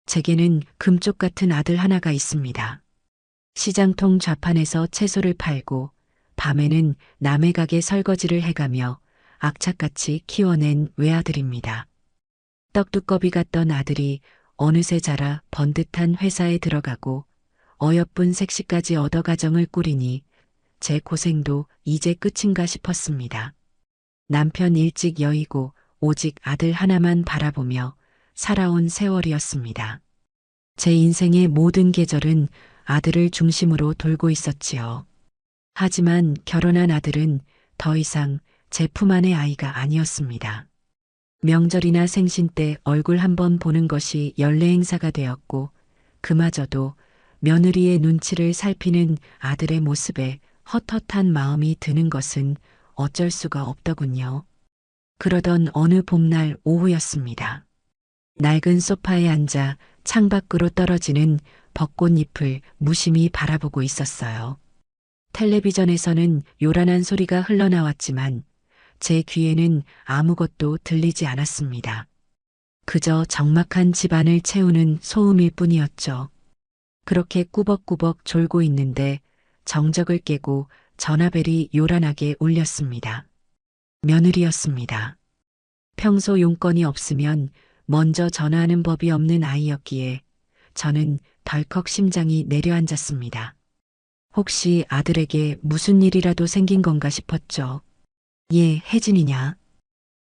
제게는 금쪽 같은 아들 하나가 있습니다. 시장통 좌판에서 채소를 팔고 밤에는 남의 가게 설거지를 해가며 악착같이 키워낸 외아들입니다. 떡두꺼비 같던 아들이 어느새 자라 번듯한 회사에 들어가고 어여쁜 색시까지 얻어 가정을 꾸리니 제 고생도 이제 끝인가 싶었습니다. 남편 일찍 여의고 오직 아들 하나만 바라보며 살아온 세월이었습니다. 제 인생의 모든 계절은 아들을 중심으로 돌고 있었지요. 하지만 결혼한 아들은 더 이상 제 품 안의 아이가 아니었습니다. 명절이나 생신 때 얼굴 한번 보는 것이 연례 행사가 되었고 그마저도 며느리의 눈치를 살피는 아들의 모습에 헛헛한 마음이 드는 것은 어쩔 수가 없더군요. 그러던 어느 봄날 오후였습니다. 낡은 소파에 앉아 창밖으로 떨어지는 벚꽃잎을 무심히 바라보고 있었어요. 텔레비전에서는 요란한 소리가 흘러나왔지만 제 귀에는 아무것도 들리지 않았습니다. 그저 적막한 집안을 채우는 소음일 뿐이었죠. 그렇게 꾸벅꾸벅 졸고 있는데 정적을 깨고 전화벨이 요란하게 울렸습니다. 며느리였습니다. 평소 용건이 없으면 먼저 전화하는 법이 없는 아이였기에 저는 덜컥 심장이 내려앉았습니다. 혹시 아들에게 무슨 일이라도 생긴 건가 싶었죠. 예, 혜진이냐?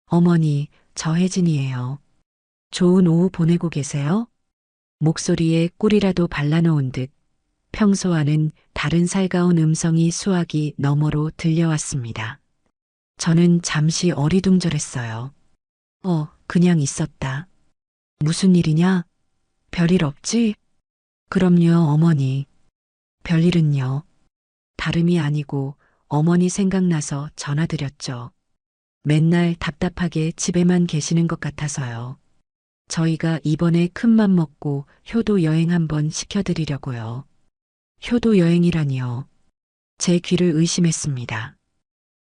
어머니, 저 혜진이에요. 좋은 오후 보내고 계세요? 목소리에 꿀이라도 발라놓은 듯 평소와는 다른 살가운 음성이 수화기 너머로 들려왔습니다. 저는 잠시 어리둥절했어요. 그냥 있었다. 무슨 일이냐? 별일 없지? 그럼요, 어머니. 별일은요. 다름이 아니고 어머니 생각나서 전화드렸죠. 맨날 답답하게 집에만 계시는 것 같아서요. 저희가 이번에 큰맘 먹고 효도 여행 한번 시켜드리려고요. 효도 여행이라니요. 제 귀를 의심했습니다.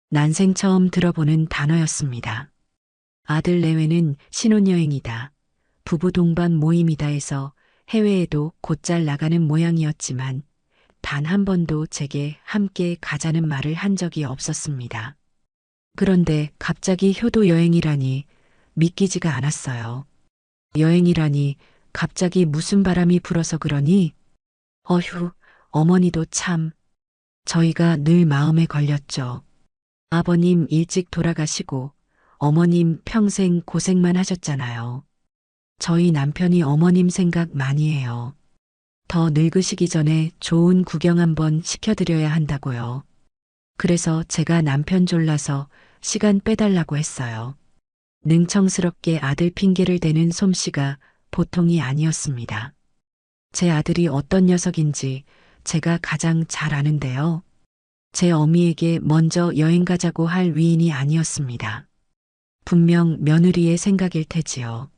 난생 처음 들어보는 단어였습니다. 아들 내외는 신혼여행이다. 부부 동반 모임이다 해서 해외에도 곧잘 나가는 모양이었지만 단 한 번도 제게 함께 가자는 말을 한 적이 없었습니다. 그런데 갑자기 효도 여행이라니 믿기지가 않았어요. 여행이라니 갑자기 무슨 바람이 불어서 그러니? 어휴, 어머니도 참. 저희가 늘 마음에 걸렸죠. 아버님 일찍 돌아가시고 어머님 평생 고생만 하셨잖아요. 저희 남편이 어머님 생각 많이 해요. 더 늙으시기 전에 좋은 구경 한번 시켜드려야 한다고요. 그래서 제가 남편 졸라서 시간 빼달라고 했어요. 능청스럽게 아들 핑계를 대는 솜씨가 보통이 아니었습니다. 제 아들이 어떤 녀석인지 제가 가장 잘 아는데요. 제 어미에게 먼저 여행 가자고 할 위인이 아니었습니다. 분명 며느리의 생각일 테지요.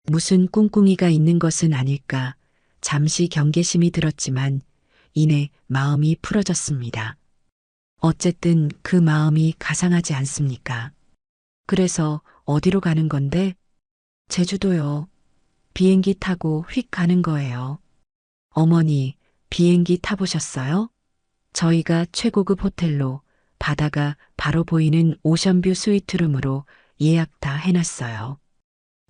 무슨 꿍꿍이가 있는 것은 아닐까 잠시 경계심이 들었지만 이내 마음이 풀어졌습니다. 어쨌든 그 마음이 가상하지 않습니까? 그래서 어디로 가는 건데? 제주도요. 비행기 타고 휙 가는 거예요. 어머니, 비행기 타보셨어요? 저희가 최고급 호텔로 바다가 바로 보이는 오션뷰 스위트룸으로 예약 다 해놨어요.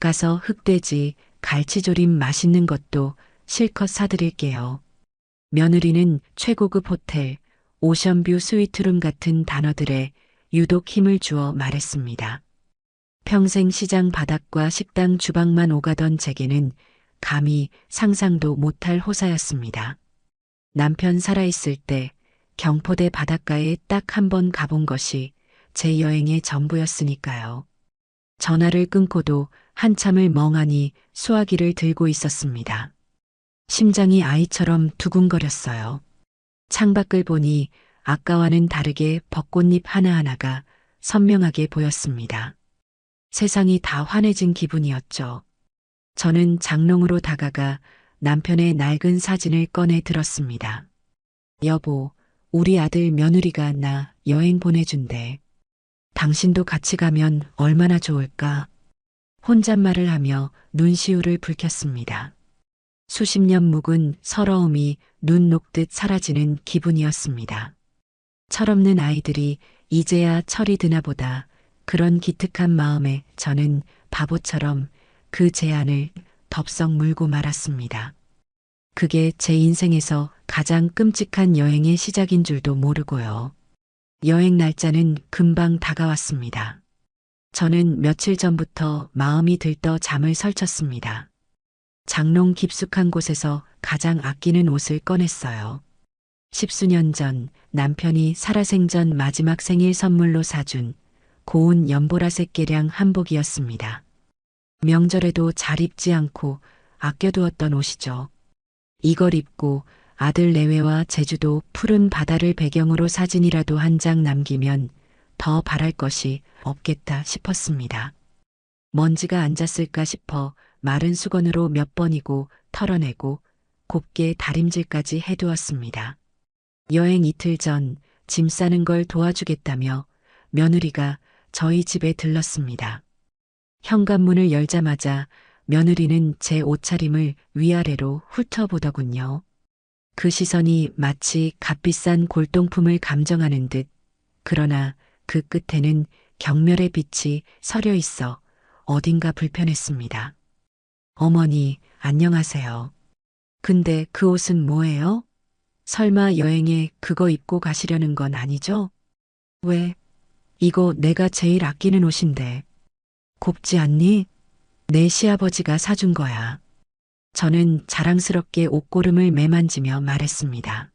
가서 흑돼지, 갈치조림 맛있는 것도 실컷 사드릴게요. 며느리는 최고급 호텔, 오션뷰 스위트룸 같은 단어들에 유독 힘을 주어 말했습니다. 평생 시장 바닥과 식당 주방만 오가던 제게는 감히 상상도 못할 호사였습니다. 남편 살아있을 때 경포대 바닷가에 딱 한 번 가본 것이 제 여행의 전부였으니까요. 전화를 끊고도 한참을 멍하니 수화기를 들고 있었습니다. 심장이 아이처럼 두근거렸어요. 창밖을 보니 아까와는 다르게 벚꽃잎 하나하나가 선명하게 보였습니다. 세상이 다 환해진 기분이었죠. 저는 장롱으로 다가가 남편의 낡은 사진을 꺼내 들었습니다. 여보, 우리 아들 며느리가 나 여행 보내준대. 당신도 같이 가면 얼마나 좋을까? 혼잣말을 하며 눈시울을 붉혔습니다. 수십 년 묵은 서러움이 눈 녹듯 사라지는 기분이었습니다. 철없는 아이들이 이제야 철이 드나 보다. 그런 기특한 마음에 저는 바보처럼 그 제안을 덥석 물고 말았습니다. 그게 제 인생에서 가장 끔찍한 여행의 시작인 줄도 모르고요. 여행 날짜는 금방 다가왔습니다. 저는 며칠 전부터 마음이 들떠 잠을 설쳤습니다. 장롱 깊숙한 곳에서 가장 아끼는 옷을 꺼냈어요. 십수년 전 남편이 살아생전 마지막 생일 선물로 사준 고운 연보라색 개량 한복이었습니다. 명절에도 잘 입지 않고 아껴두었던 옷이죠. 이걸 입고 아들 내외와 제주도 푸른 바다를 배경으로 사진이라도 한 장 남기면 더 바랄 것이 없겠다 싶었습니다. 먼지가 앉았을까 싶어 마른 수건으로 몇 번이고 털어내고 곱게 다림질까지 해두었습니다. 여행 이틀 전 짐 싸는 걸 도와주겠다며 며느리가 저희 집에 들렀습니다. 현관문을 열자마자 며느리는 제 옷차림을 위아래로 훑어보더군요. 그 시선이 마치 값비싼 골동품을 감정하는 듯, 그러나 그 끝에는 경멸의 빛이 서려 있어 어딘가 불편했습니다. 어머니, 안녕하세요. 근데 그 옷은 뭐예요? 설마 여행에 그거 입고 가시려는 건 아니죠? 왜? 이거 내가 제일 아끼는 옷인데. 곱지 않니? 내 시아버지가 사준 거야. 저는 자랑스럽게 옷고름을 매만지며 말했습니다.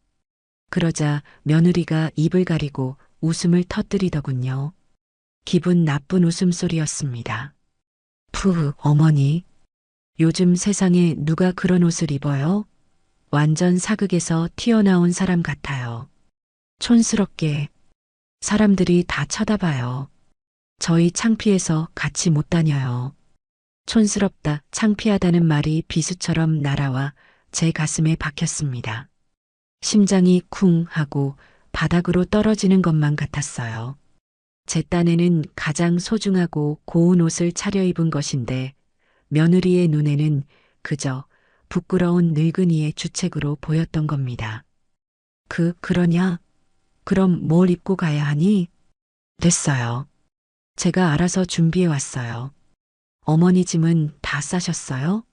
그러자 며느리가 입을 가리고 웃음을 터뜨리더군요. 기분 나쁜 웃음소리였습니다. 푸, 어머니. 요즘 세상에 누가 그런 옷을 입어요? 완전 사극에서 튀어나온 사람 같아요. 촌스럽게. 사람들이 다 쳐다봐요. 저희 창피해서 같이 못 다녀요. 촌스럽다, 창피하다는 말이 비수처럼 날아와 제 가슴에 박혔습니다. 심장이 쿵 하고 바닥으로 떨어지는 것만 같았어요. 제 딴에는 가장 소중하고 고운 옷을 차려입은 것인데 며느리의 눈에는 그저 부끄러운 늙은이의 주책으로 보였던 겁니다. 그러냐? 그럼 뭘 입고 가야 하니? 됐어요. 제가 알아서 준비해 왔어요. 어머니 짐은 다 싸셨어요?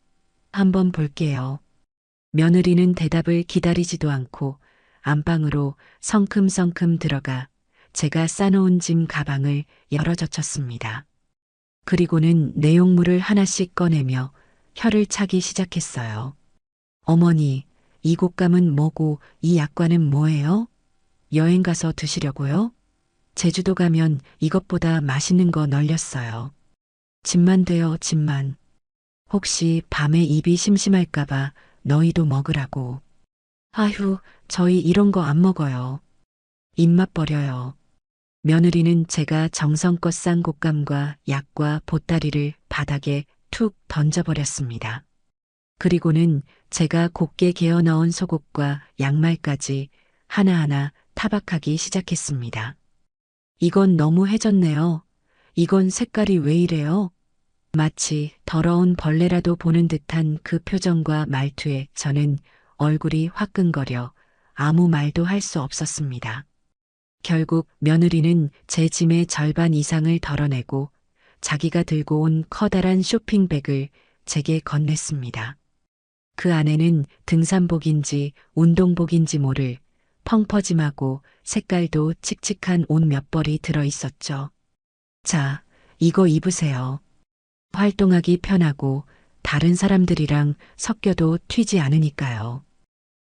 한번 볼게요. 며느리는 대답을 기다리지도 않고 안방으로 성큼성큼 들어가 제가 싸놓은 짐 가방을 열어젖혔습니다. 그리고는 내용물을 하나씩 꺼내며 혀를 차기 시작했어요. 어머니, 이 곶감은 뭐고 이 약과는 뭐예요? 여행 가서 드시려고요? 제주도 가면 이것보다 맛있는 거 널렸어요. 집만 돼요, 집만. 혹시 밤에 입이 심심할까봐 너희도 먹으라고. 아휴, 저희 이런 거 안 먹어요. 입맛 버려요. 며느리는 제가 정성껏 싼 곶감과 약과 보따리를 바닥에 툭 던져버렸습니다. 그리고는 제가 곱게 개어 넣은 속옷과 양말까지 하나하나 타박하기 시작했습니다. 이건 너무 해졌네요. 이건 색깔이 왜 이래요? 마치 더러운 벌레라도 보는 듯한 그 표정과 말투에 저는 얼굴이 화끈거려 아무 말도 할 수 없었습니다. 결국 며느리는 제 짐의 절반 이상을 덜어내고 자기가 들고 온 커다란 쇼핑백을 제게 건넸습니다. 그 안에는 등산복인지 운동복인지 모를 펑퍼짐하고 색깔도 칙칙한 옷 몇 벌이 들어 있었죠. 자, 이거 입으세요. 활동하기 편하고 다른 사람들이랑 섞여도 튀지 않으니까요.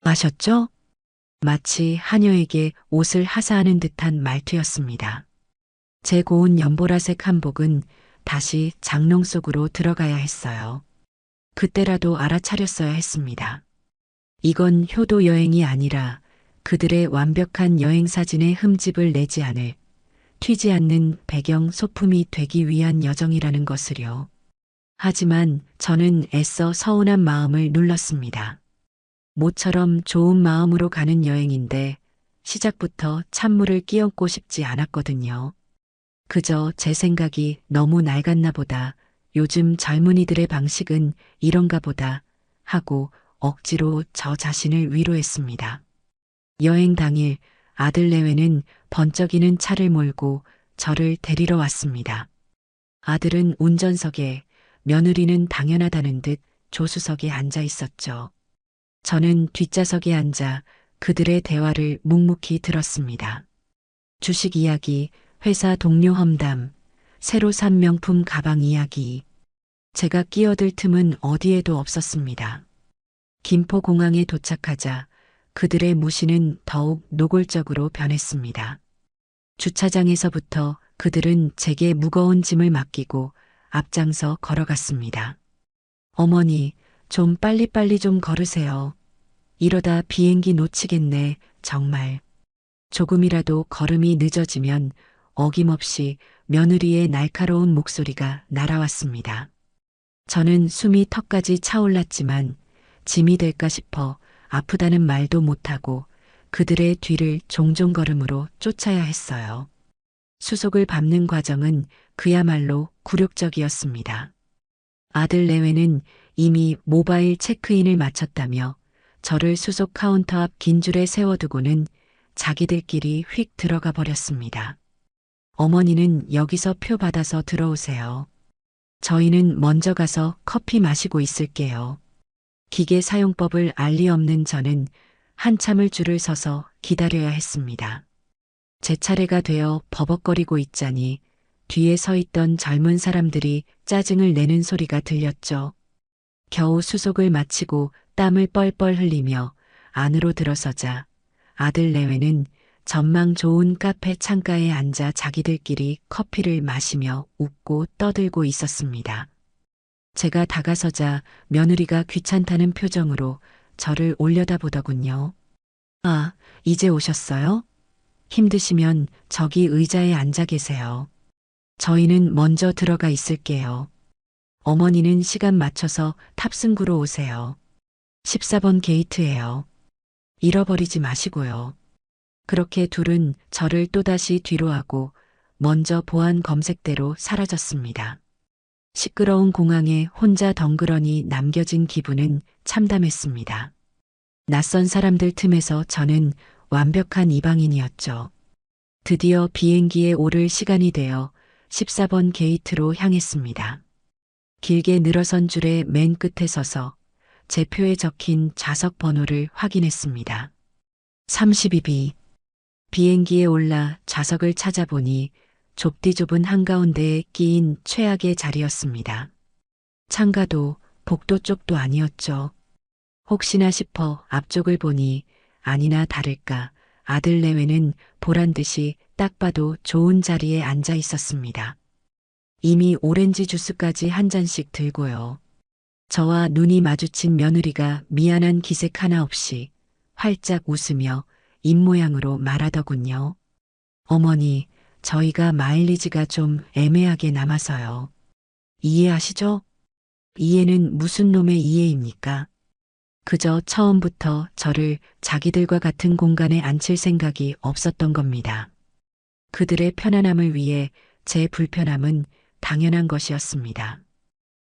아셨죠? 마치 하녀에게 옷을 하사하는 듯한 말투였습니다. 제 고운 연보라색 한복은 다시 장롱 속으로 들어가야 했어요. 그때라도 알아차렸어야 했습니다. 이건 효도 여행이 아니라 그들의 완벽한 여행 사진에 흠집을 내지 않을 튀지 않는 배경 소품이 되기 위한 여정이라는 것을요. 하지만 저는 애써 서운한 마음을 눌렀습니다. 모처럼 좋은 마음으로 가는 여행인데 시작부터 찬물을 끼얹고 싶지 않았거든요. 그저 제 생각이 너무 낡았나 보다. 요즘 젊은이들의 방식은 이런가 보다 하고 억지로 저 자신을 위로했습니다. 여행 당일 아들 내외는 번쩍이는 차를 몰고 저를 데리러 왔습니다. 아들은 운전석에, 며느리는 당연하다는 듯 조수석에 앉아 있었죠. 저는 뒷좌석에 앉아 그들의 대화를 묵묵히 들었습니다. 주식 이야기, 회사 동료 험담, 새로 산 명품 가방 이야기. 제가 끼어들 틈은 어디에도 없었습니다. 김포공항에 도착하자 그들의 무시는 더욱 노골적으로 변했습니다. 주차장에서부터 그들은 제게 무거운 짐을 맡기고 앞장서 걸어갔습니다. 어머니, 좀 빨리빨리 좀 걸으세요. 이러다 비행기 놓치겠네, 정말. 조금이라도 걸음이 늦어지면 어김없이 며느리의 날카로운 목소리가 날아왔습니다. 저는 숨이 턱까지 차올랐지만 짐이 될까 싶어 아프다는 말도 못하고 그들의 뒤를 종종 걸음으로 쫓아야 했어요. 수속을 밟는 과정은 그야말로 굴욕적이었습니다. 아들 내외는 이미 모바일 체크인을 마쳤다며 저를 수속 카운터 앞 긴 줄에 세워두고는 자기들끼리 휙 들어가 버렸습니다. 어머니는 여기서 표 받아서 들어오세요. 저희는 먼저 가서 커피 마시고 있을게요. 기계 사용법을 알리 없는 저는 한참을 줄을 서서 기다려야 했습니다. 제 차례가 되어 버벅거리고 있자니 뒤에 서 있던 젊은 사람들이 짜증을 내는 소리가 들렸죠. 겨우 수속을 마치고 땀을 뻘뻘 흘리며 안으로 들어서자 아들 내외는 전망 좋은 카페 창가에 앉아 자기들끼리 커피를 마시며 웃고 떠들고 있었습니다. 제가 다가서자 며느리가 귀찮다는 표정으로 저를 올려다보더군요. 아, 이제 오셨어요? 힘드시면 저기 의자에 앉아 계세요. 저희는 먼저 들어가 있을게요. 어머니는 시간 맞춰서 탑승구로 오세요. 14번 게이트예요. 잃어버리지 마시고요. 그렇게 둘은 저를 또다시 뒤로 하고 먼저 보안 검색대로 사라졌습니다. 시끄러운 공항에 혼자 덩그러니 남겨진 기분은 참담했습니다. 낯선 사람들 틈에서 저는 완벽한 이방인이었죠. 드디어 비행기에 오를 시간이 되어 14번 게이트로 향했습니다. 길게 늘어선 줄의 맨 끝에 서서 제 표에 적힌 좌석 번호를 확인했습니다. 32B. 비행기에 올라 좌석을 찾아보니 좁디 좁은 한가운데에 끼인 최악의 자리였습니다. 창가도 복도 쪽도 아니었죠. 혹시나 싶어 앞쪽을 보니 아니나 다를까 아들 내외는 보란 듯이 딱 봐도 좋은 자리에 앉아 있었습니다. 이미 오렌지 주스까지 한 잔씩 들고요. 저와 눈이 마주친 며느리가 미안한 기색 하나 없이 활짝 웃으며 입모양으로 말하더군요. 어머니, 저희가 마일리지가 좀 애매하게 남아서요. 이해하시죠? 이해는 무슨 놈의 이해입니까? 그저 처음부터 저를 자기들과 같은 공간에 앉힐 생각이 없었던 겁니다. 그들의 편안함을 위해 제 불편함은 당연한 것이었습니다.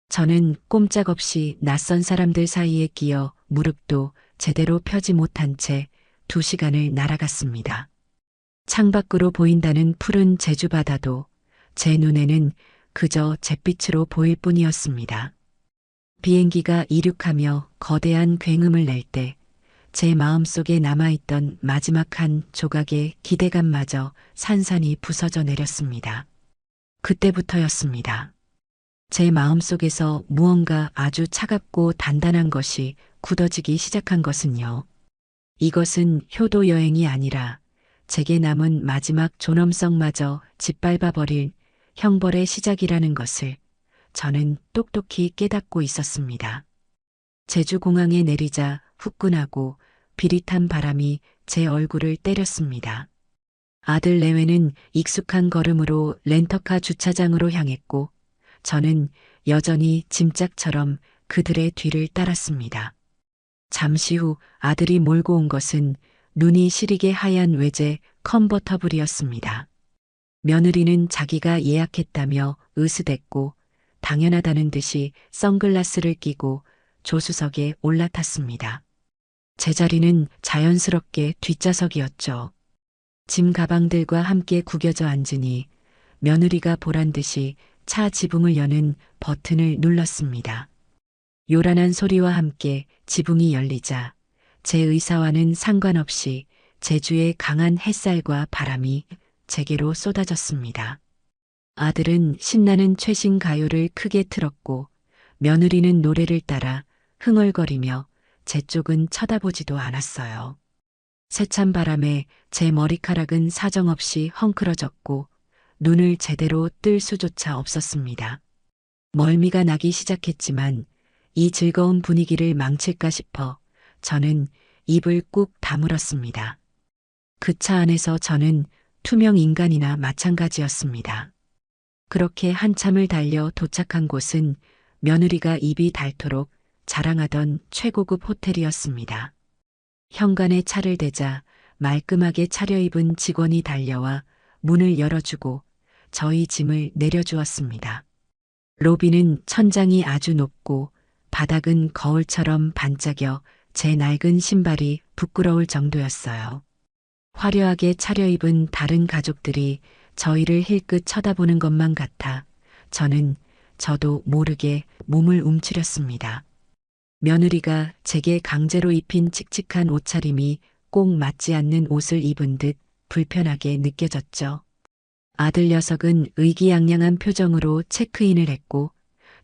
저는 꼼짝없이 낯선 사람들 사이에 끼어 무릎도 제대로 펴지 못한 채 2시간을 날아갔습니다. 창밖으로 보인다는 푸른 제주바다도 제 눈에는 그저 잿빛으로 보일 뿐이었습니다. 비행기가 이륙하며 거대한 굉음을 낼 때 제 마음속에 남아있던 마지막 한 조각의 기대감마저 산산이 부서져 내렸습니다. 그때부터였습니다. 제 마음속에서 무언가 아주 차갑고 단단한 것이 굳어지기 시작한 것은요. 이것은 효도 여행이 아니라 제게 남은 마지막 존엄성마저 짓밟아버릴 형벌의 시작이라는 것을 저는 똑똑히 깨닫고 있었습니다. 제주공항에 내리자 후끈하고 비릿한 바람이 제 얼굴을 때렸습니다. 아들 내외는 익숙한 걸음으로 렌터카 주차장으로 향했고 저는 여전히 짐짝처럼 그들의 뒤를 따랐습니다. 잠시 후 아들이 몰고 온 것은 눈이 시리게 하얀 외제 컨버터블이었습니다. 며느리는 자기가 예약했다며 으스댔고 당연하다는 듯이 선글라스를 끼고 조수석에 올라탔습니다. 제 자리는 자연스럽게 뒷좌석이었죠. 짐 가방들과 함께 구겨져 앉으니 며느리가 보란 듯이 차 지붕을 여는 버튼을 눌렀습니다. 요란한 소리와 함께 지붕이 열리자 제 의사와는 상관없이 제주의 강한 햇살과 바람이 제게로 쏟아졌습니다. 아들은 신나는 최신 가요를 크게 틀었고 며느리는 노래를 따라 흥얼거리며 제 쪽은 쳐다보지도 않았어요. 세찬 바람에 제 머리카락은 사정없이 헝클어졌고 눈을 제대로 뜰 수조차 없었습니다. 멀미가 나기 시작했지만 이 즐거운 분위기를 망칠까 싶어 저는 입을 꾹 다물었습니다. 그 차 안에서 저는 투명 인간이나 마찬가지였습니다. 그렇게 한참을 달려 도착한 곳은 며느리가 입이 닳도록 자랑하던 최고급 호텔이었습니다. 현관에 차를 대자 말끔하게 차려입은 직원이 달려와 문을 열어주고 저희 짐을 내려주었습니다. 로비는 천장이 아주 높고 바닥은 거울처럼 반짝여 제 낡은 신발이 부끄러울 정도였어요. 화려하게 차려입은 다른 가족들이 저희를 힐끗 쳐다보는 것만 같아 저도 모르게 몸을 움츠렸습니다. 며느리가 제게 강제로 입힌 칙칙한 옷차림이 꼭 맞지 않는 옷을 입은 듯 불편하게 느껴졌죠. 아들 녀석은 의기양양한 표정으로 체크인을 했고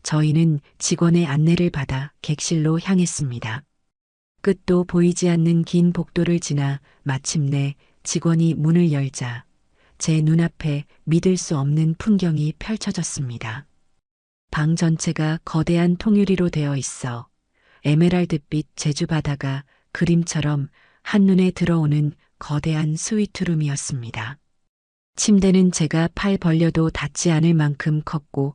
저희는 직원의 안내를 받아 객실로 향했습니다. 끝도 보이지 않는 긴 복도를 지나 마침내 직원이 문을 열자 제 눈앞에 믿을 수 없는 풍경이 펼쳐졌습니다. 방 전체가 거대한 통유리로 되어 있어 에메랄드빛 제주 바다가 그림처럼 한눈에 들어오는 거대한 스위트룸이었습니다. 침대는 제가 팔 벌려도 닿지 않을 만큼 컸고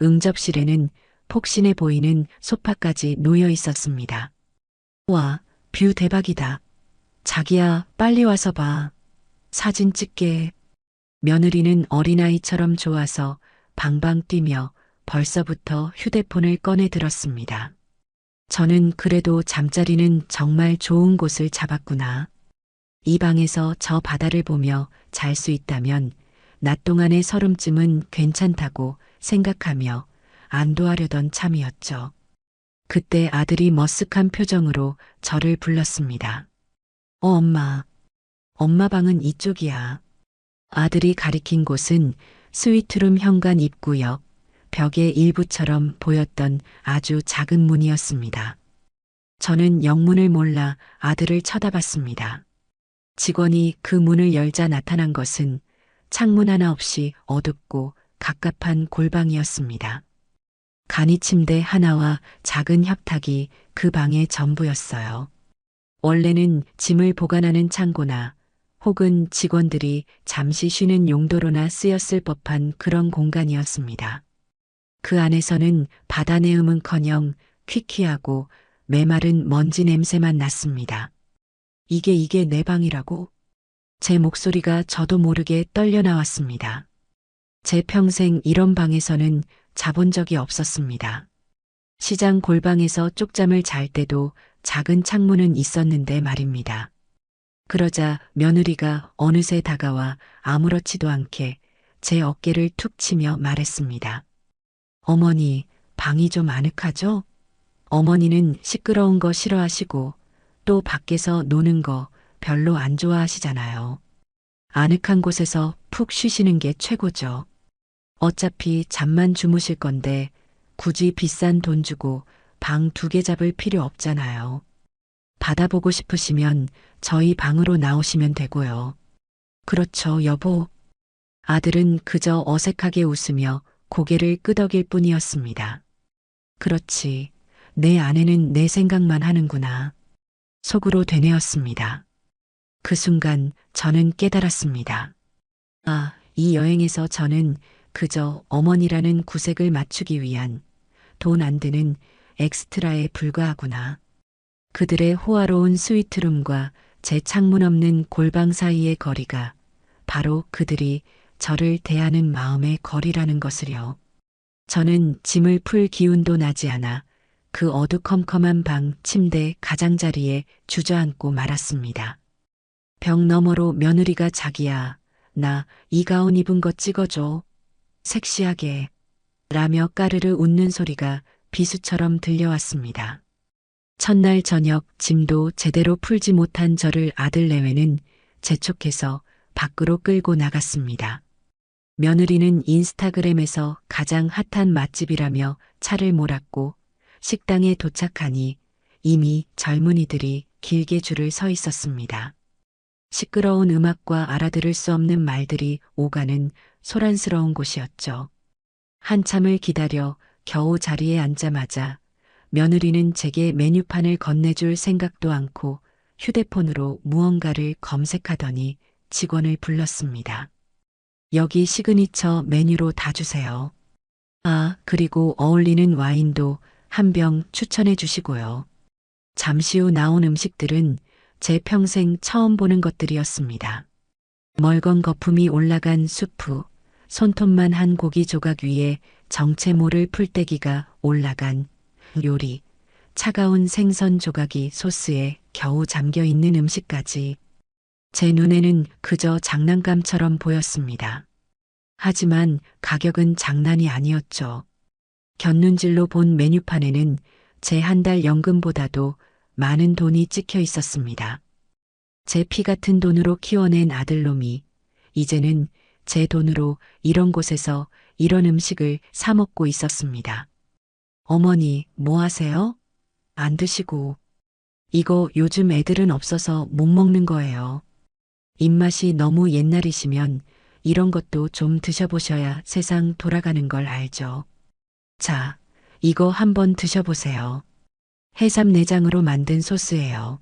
응접실에는 폭신해 보이는 소파까지 놓여 있었습니다. 와, 뷰 대박이다. 자기야, 빨리 와서 봐. 사진 찍게. 며느리는 어린아이처럼 좋아서 방방 뛰며 벌써부터 휴대폰을 꺼내 들었습니다. 저는 그래도 잠자리는 정말 좋은 곳을 잡았구나. 이 방에서 저 바다를 보며 잘 수 있다면 낮 동안의 서름쯤은 괜찮다고 생각하며 안도하려던 참이었죠. 그때 아들이 머쓱한 표정으로 저를 불렀습니다. 엄마. 엄마 방은 이쪽이야. 아들이 가리킨 곳은 스위트룸 현관 입구 옆 벽의 일부처럼 보였던 아주 작은 문이었습니다. 저는 영문을 몰라 아들을 쳐다봤습니다. 직원이 그 문을 열자 나타난 것은 창문 하나 없이 어둡고 갑갑한 골방이었습니다. 간이 침대 하나와 작은 협탁이 그 방의 전부였어요. 원래는 짐을 보관하는 창고나 혹은 직원들이 잠시 쉬는 용도로나 쓰였을 법한 그런 공간이었습니다. 그 안에서는 바다 내음은커녕 퀴퀴하고 메마른 먼지 냄새만 났습니다. 이게 내 방이라고? 제 목소리가 저도 모르게 떨려 나왔습니다. 제 평생 이런 방에서는 자본 적이 없었습니다. 시장 골방에서 쪽잠을 잘 때도 작은 창문은 있었는데 말입니다. 그러자 며느리가 어느새 다가와 아무렇지도 않게 제 어깨를 툭 치며 말했습니다. 어머니, 방이 좀 아늑하죠? 어머니는 시끄러운 거 싫어하시고 또 밖에서 노는 거 별로 안 좋아하시잖아요. 아늑한 곳에서 푹 쉬시는 게 최고죠. 어차피 잠만 주무실 건데 굳이 비싼 돈 주고 방 2개 잡을 필요 없잖아요. 바다 보고 싶으시면 저희 방으로 나오시면 되고요. 그렇죠, 여보. 아들은 그저 어색하게 웃으며 고개를 끄덕일 뿐이었습니다. 그렇지, 내 아내는 내 생각만 하는구나. 속으로 되뇌었습니다. 그 순간 저는 깨달았습니다. 아, 이 여행에서 저는 그저 어머니라는 구색을 맞추기 위한 돈 안 드는 엑스트라에 불과하구나. 그들의 호화로운 스위트룸과 제 창문 없는 골방 사이의 거리가 바로 그들이 저를 대하는 마음의 거리라는 것을요. 저는 짐을 풀 기운도 나지 않아 그 어두컴컴한 방 침대 가장자리에 주저앉고 말았습니다. 벽 너머로 며느리가 자기야, 나 이 가운 입은 거 찍어줘. 섹시하게. 라며 까르르 웃는 소리가 비수처럼 들려왔습니다. 첫날 저녁 짐도 제대로 풀지 못한 저를 아들 내외는 재촉해서 밖으로 끌고 나갔습니다. 며느리는 인스타그램에서 가장 핫한 맛집이라며 차를 몰았고 식당에 도착하니 이미 젊은이들이 길게 줄을 서 있었습니다. 시끄러운 음악과 알아들을 수 없는 말들이 오가는 소란스러운 곳이었죠. 한참을 기다려 겨우 자리에 앉자마자 며느리는 제게 메뉴판을 건네줄 생각도 않고 휴대폰으로 무언가를 검색하더니 직원을 불렀습니다. 여기 시그니처 메뉴로 다 주세요. 아, 그리고 어울리는 와인도 한 병 추천해 주시고요. 잠시 후 나온 음식들은 제 평생 처음 보는 것들이었습니다. 멀건 거품이 올라간 수프, 손톱만 한 고기 조각 위에 정체 모를 풀떼기가 올라간 요리, 차가운 생선 조각이 소스에 겨우 잠겨 있는 음식까지 제 눈에는 그저 장난감처럼 보였습니다. 하지만 가격은 장난이 아니었죠. 곁눈질로 본 메뉴판에는 제 한 달 연금보다도 많은 돈이 찍혀 있었습니다. 제 피 같은 돈으로 키워낸 아들놈이 이제는 제 돈으로 이런 곳에서 이런 음식을 사 먹고 있었습니다. 어머니, 뭐 하세요? 안 드시고. 이거 요즘 애들은 없어서 못 먹는 거예요. 입맛이 너무 옛날이시면 이런 것도 좀 드셔보셔야 세상 돌아가는 걸 알죠. 자, 이거 한번 드셔보세요. 해삼 내장으로 만든 소스예요.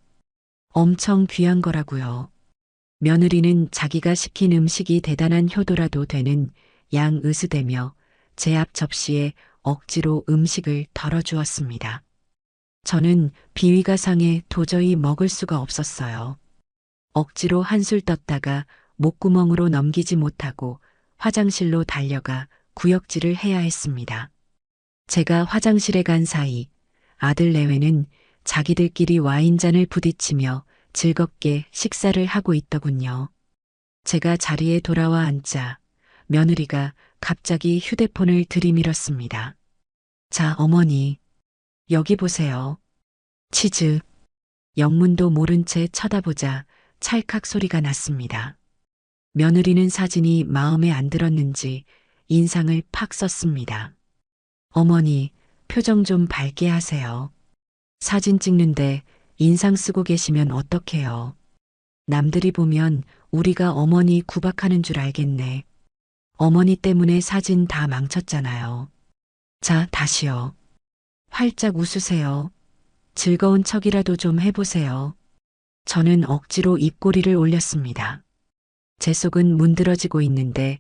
엄청 귀한 거라고요. 며느리는 자기가 시킨 음식이 대단한 효도라도 되는 양 으스대며 제 앞 접시에 억지로 음식을 덜어주었습니다. 저는 비위가 상해 도저히 먹을 수가 없었어요. 억지로 한술 떴다가 목구멍으로 넘기지 못하고 화장실로 달려가 구역질을 해야 했습니다. 제가 화장실에 간 사이 아들 내외는 자기들끼리 와인잔을 부딪히며 즐겁게 식사를 하고 있더군요. 제가 자리에 돌아와 앉자 며느리가 갑자기 휴대폰을 들이밀었습니다. 자, 어머니, 여기 보세요. 치즈. 영문도 모른 채 쳐다보자 찰칵 소리가 났습니다. 며느리는 사진이 마음에 안 들었는지 인상을 팍 썼습니다. 어머니, 표정 좀 밝게 하세요. 사진 찍는데 인상 쓰고 계시면 어떡해요. 남들이 보면 우리가 어머니 구박하는 줄 알겠네. 어머니 때문에 사진 다 망쳤잖아요. 자, 다시요. 활짝 웃으세요. 즐거운 척이라도 좀 해보세요. 저는 억지로 입꼬리를 올렸습니다. 제 속은 문드러지고 있는데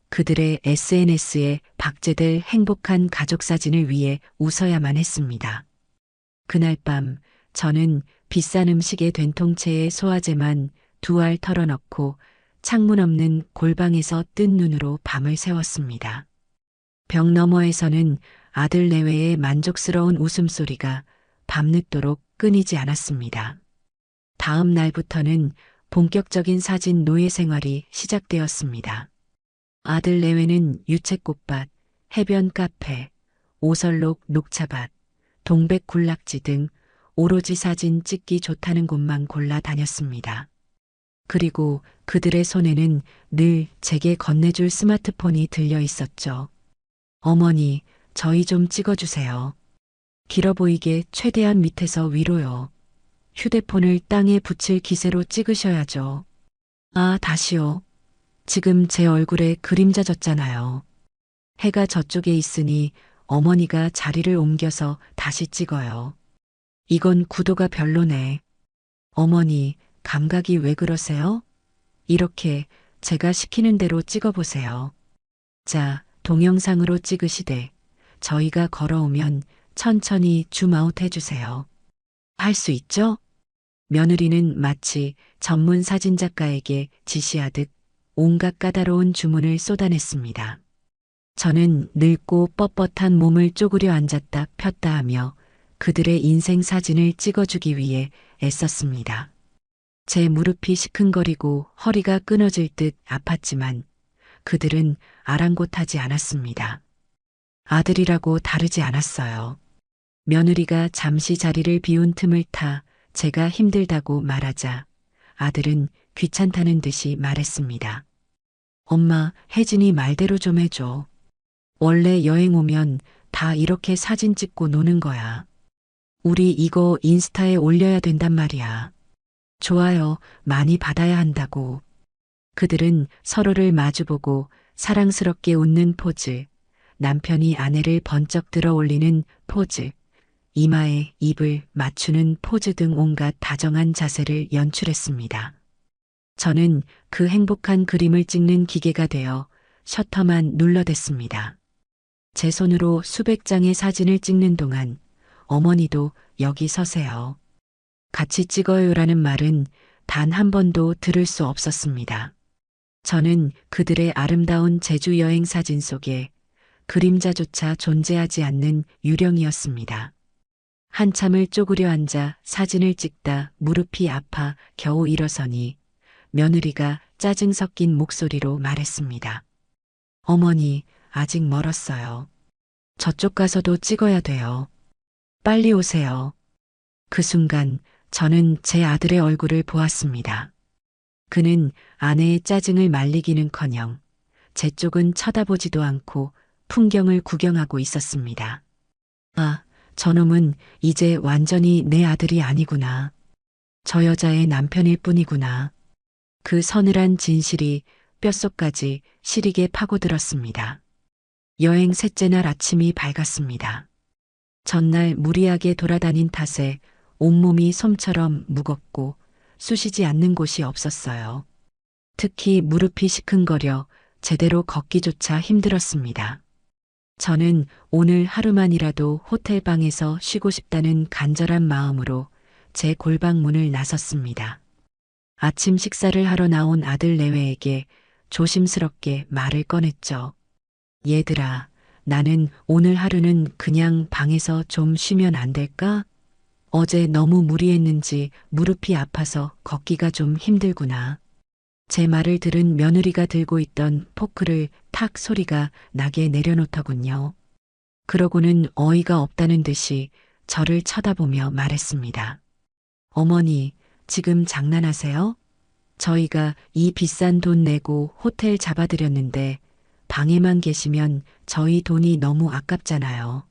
그들의 SNS에 박제될 행복한 가족 사진을 위해 웃어야만 했습니다. 그날 밤 저는 비싼 음식의 된통체에 소화제만 2알 털어넣고 창문 없는 골방에서 뜬 눈으로 밤을 새웠습니다. 벽 너머에서는 아들 내외의 만족스러운 웃음소리가 밤늦도록 끊이지 않았습니다. 다음 날부터는 본격적인 사진 노예 생활이 시작되었습니다. 아들 내외는 유채꽃밭, 해변 카페, 오설록 녹차밭, 동백 군락지 등 오로지 사진 찍기 좋다는 곳만 골라 다녔습니다. 그리고 그들의 손에는 늘 제게 건네줄 스마트폰이 들려 있었죠. 어머니, 저희 좀 찍어주세요. 길어 보이게 최대한 밑에서 위로요. 휴대폰을 땅에 붙일 기세로 찍으셔야죠. 아, 다시요. 지금 제 얼굴에 그림자 졌잖아요. 해가 저쪽에 있으니 어머니가 자리를 옮겨서 다시 찍어요. 이건 구도가 별로네. 어머니, 감각이 왜 그러세요? 이렇게 제가 시키는 대로 찍어보세요. 자, 동영상으로 찍으시되 저희가 걸어오면 천천히 줌아웃 해주세요. 할 수 있죠? 며느리는 마치 전문 사진작가에게 지시하듯 온갖 까다로운 주문을 쏟아냈습니다. 저는 늙고 뻣뻣한 몸을 쪼그려 앉았다 폈다 하며 그들의 인생 사진을 찍어주기 위해 애썼습니다. 제 무릎이 시큰거리고 허리가 끊어질 듯 아팠지만 그들은 아랑곳하지 않았습니다. 아들이라고 다르지 않았어요. 며느리가 잠시 자리를 비운 틈을 타 제가 힘들다고 말하자 아들은 귀찮다는 듯이 말했습니다. 엄마, 혜진이 말대로 좀 해줘. 원래 여행 오면 다 이렇게 사진 찍고 노는 거야. 우리 이거 인스타에 올려야 된단 말이야. 좋아요, 많이 받아야 한다고. 그들은 서로를 마주보고 사랑스럽게 웃는 포즈, 남편이 아내를 번쩍 들어 올리는 포즈, 이마에 입을 맞추는 포즈 등 온갖 다정한 자세를 연출했습니다. 저는 그 행복한 그림을 찍는 기계가 되어 셔터만 눌러댔습니다. 제 손으로 수백 장의 사진을 찍는 동안 어머니도 여기 서세요. 같이 찍어요라는 말은 단 한 번도 들을 수 없었습니다. 저는 그들의 아름다운 제주 여행 사진 속에 그림자조차 존재하지 않는 유령이었습니다. 한참을 쪼그려 앉아 사진을 찍다 무릎이 아파 겨우 일어서니 며느리가 짜증 섞인 목소리로 말했습니다. 어머니, 아직 멀었어요. 저쪽 가서도 찍어야 돼요. 빨리 오세요. 그 순간 저는 제 아들의 얼굴을 보았습니다. 그는 아내의 짜증을 말리기는커녕 제 쪽은 쳐다보지도 않고 풍경을 구경하고 있었습니다. 아, 저놈은 이제 완전히 내 아들이 아니구나. 저 여자의 남편일 뿐이구나. 그 서늘한 진실이 뼛속까지 시리게 파고들었습니다. 여행 셋째 날 아침이 밝았습니다. 전날 무리하게 돌아다닌 탓에 온몸이 솜처럼 무겁고 쑤시지 않는 곳이 없었어요. 특히 무릎이 시큰거려 제대로 걷기조차 힘들었습니다. 저는 오늘 하루만이라도 호텔방에서 쉬고 싶다는 간절한 마음으로 제 골방문을 나섰습니다. 아침 식사를 하러 나온 아들 내외에게 조심스럽게 말을 꺼냈죠. 얘들아, 나는 오늘 하루는 그냥 방에서 좀 쉬면 안 될까? 어제 너무 무리했는지 무릎이 아파서 걷기가 좀 힘들구나. 제 말을 들은 며느리가 들고 있던 포크를 탁 소리가 나게 내려놓더군요. 그러고는 어이가 없다는 듯이 저를 쳐다보며 말했습니다. 어머니, 지금 장난하세요? 저희가 이 비싼 돈 내고 호텔 잡아드렸는데 방에만 계시면 저희 돈이 너무 아깝잖아요.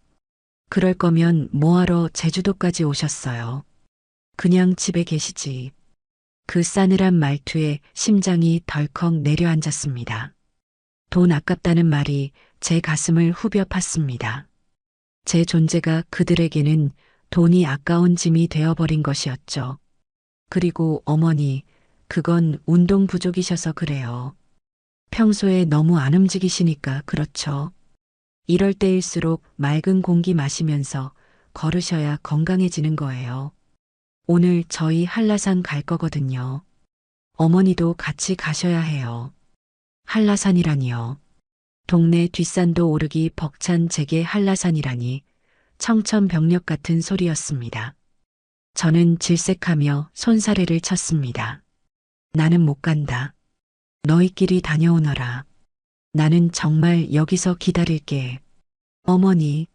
그럴 거면 뭐하러 제주도까지 오셨어요? 그냥 집에 계시지. 그 싸늘한 말투에 심장이 덜컥 내려앉았습니다. 돈 아깝다는 말이 제 가슴을 후벼 팠습니다. 제 존재가 그들에게는 돈이 아까운 짐이 되어버린 것이었죠. 그리고 어머니, 그건 운동 부족이셔서 그래요. 평소에 너무 안 움직이시니까 그렇죠. 이럴 때일수록 맑은 공기 마시면서 걸으셔야 건강해지는 거예요. 오늘 저희 한라산 갈 거거든요. 어머니도 같이 가셔야 해요. 한라산이라니요. 동네 뒷산도 오르기 벅찬 제게 한라산이라니 청천벽력 같은 소리였습니다. 저는 질색하며 손사래를 쳤습니다. 나는 못 간다. 너희끼리 다녀오너라. 나는 정말 여기서 기다릴게. 어머니,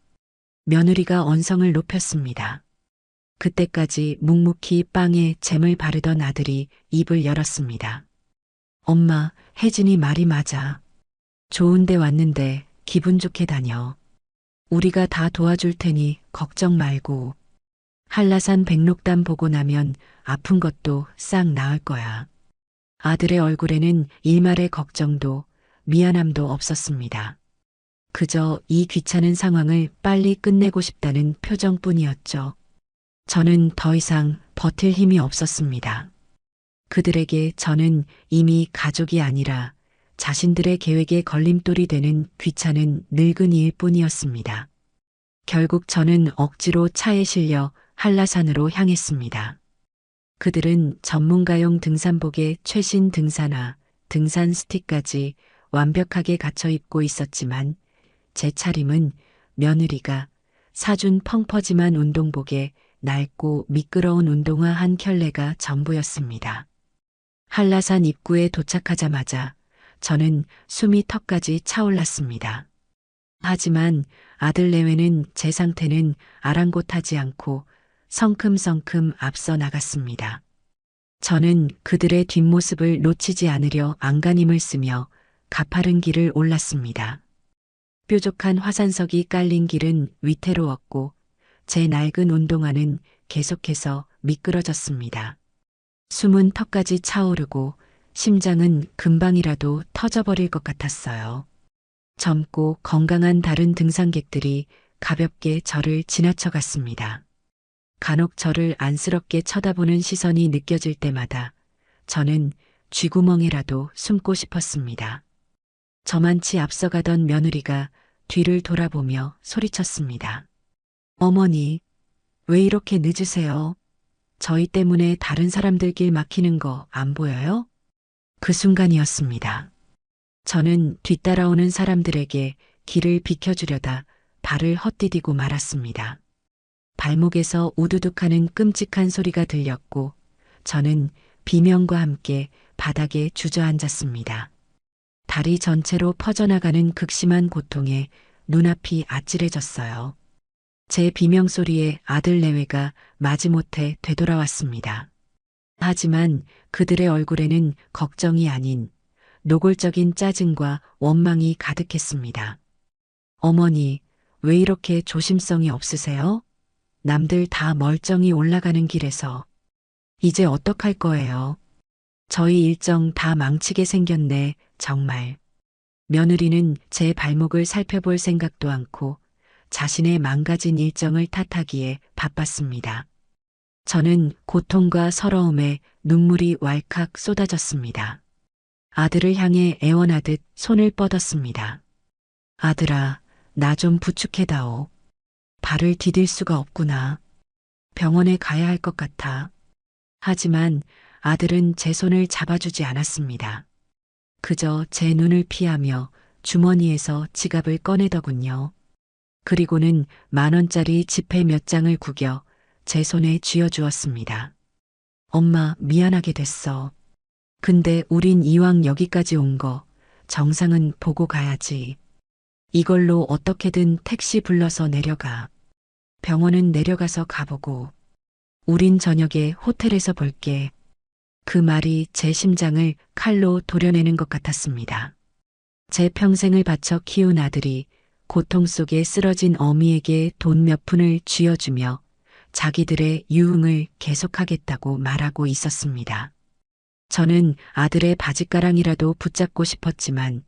며느리가 언성을 높였습니다. 그때까지 묵묵히 빵에 잼을 바르던 아들이 입을 열었습니다. 엄마, 혜진이 말이 맞아. 좋은데 왔는데 기분 좋게 다녀. 우리가 다 도와줄 테니 걱정 말고. 한라산 백록담 보고 나면 아픈 것도 싹 나을 거야. 아들의 얼굴에는 일말의 걱정도 미안함도 없었습니다. 그저 이 귀찮은 상황을 빨리 끝내고 싶다는 표정뿐이었죠. 저는 더 이상 버틸 힘이 없었습니다. 그들에게 저는 이미 가족이 아니라 자신들의 계획에 걸림돌이 되는 귀찮은 늙은이일 뿐이었습니다. 결국 저는 억지로 차에 실려 한라산으로 향했습니다. 그들은 전문가용 등산복에 최신 등산화, 등산 스틱까지 완벽하게 갖춰 입고 있었지만 제 차림은 며느리가 사준 펑퍼짐한 운동복에 낡고 미끄러운 운동화 한 켤레가 전부였습니다. 한라산 입구에 도착하자마자 저는 숨이 턱까지 차올랐습니다. 하지만 아들 내외는 제 상태는 아랑곳하지 않고 성큼성큼 앞서 나갔습니다. 저는 그들의 뒷모습을 놓치지 않으려 안간힘을 쓰며 가파른 길을 올랐습니다. 뾰족한 화산석이 깔린 길은 위태로웠고 제 낡은 운동화는 계속해서 미끄러졌습니다. 숨은 턱까지 차오르고 심장은 금방이라도 터져버릴 것 같았어요. 젊고 건강한 다른 등산객들이 가볍게 저를 지나쳐 갔습니다. 간혹 저를 안쓰럽게 쳐다보는 시선이 느껴질 때마다 저는 쥐구멍이라도 숨고 싶었습니다. 저만치 앞서가던 며느리가 뒤를 돌아보며 소리쳤습니다. 어머니, 왜 이렇게 늦으세요? 저희 때문에 다른 사람들 길 막히는 거 안 보여요? 그 순간이었습니다. 저는 뒤따라오는 사람들에게 길을 비켜주려다 발을 헛디디고 말았습니다. 발목에서 우두둑하는 끔찍한 소리가 들렸고 저는 비명과 함께 바닥에 주저앉았습니다. 다리 전체로 퍼져나가는 극심한 고통에 눈앞이 아찔해졌어요. 제 비명소리에 아들 내외가 마지못해 되돌아왔습니다. 하지만 그들의 얼굴에는 걱정이 아닌 노골적인 짜증과 원망이 가득했습니다. 어머니, 왜 이렇게 조심성이 없으세요? 남들 다 멀쩡히 올라가는 길에서 이제 어떡할 거예요? 저희 일정 다 망치게 생겼네, 정말. 며느리는 제 발목을 살펴볼 생각도 않고 자신의 망가진 일정을 탓하기에 바빴습니다. 저는 고통과 서러움에 눈물이 왈칵 쏟아졌습니다. 아들을 향해 애원하듯 손을 뻗었습니다. 아들아, 나 좀 부축해다오. 발을 디딜 수가 없구나. 병원에 가야 할 것 같아. 하지만 아들은 제 손을 잡아주지 않았습니다. 그저 제 눈을 피하며 주머니에서 지갑을 꺼내더군요. 그리고는 10,000원짜리 지폐 몇 장을 구겨 제 손에 쥐어주었습니다. 엄마, 미안하게 됐어. 근데 우린 이왕 여기까지 온 거 정상은 보고 가야지. 이걸로 어떻게든 택시 불러서 내려가. 병원은 내려가서 가보고. 우린 저녁에 호텔에서 볼게. 그 말이 제 심장을 칼로 도려내는 것 같았습니다. 제 평생을 바쳐 키운 아들이 고통 속에 쓰러진 어미에게 돈 몇 푼을 쥐어주며 자기들의 유흥을 계속하겠다고 말하고 있었습니다. 저는 아들의 바짓가랑이라도 붙잡고 싶었지만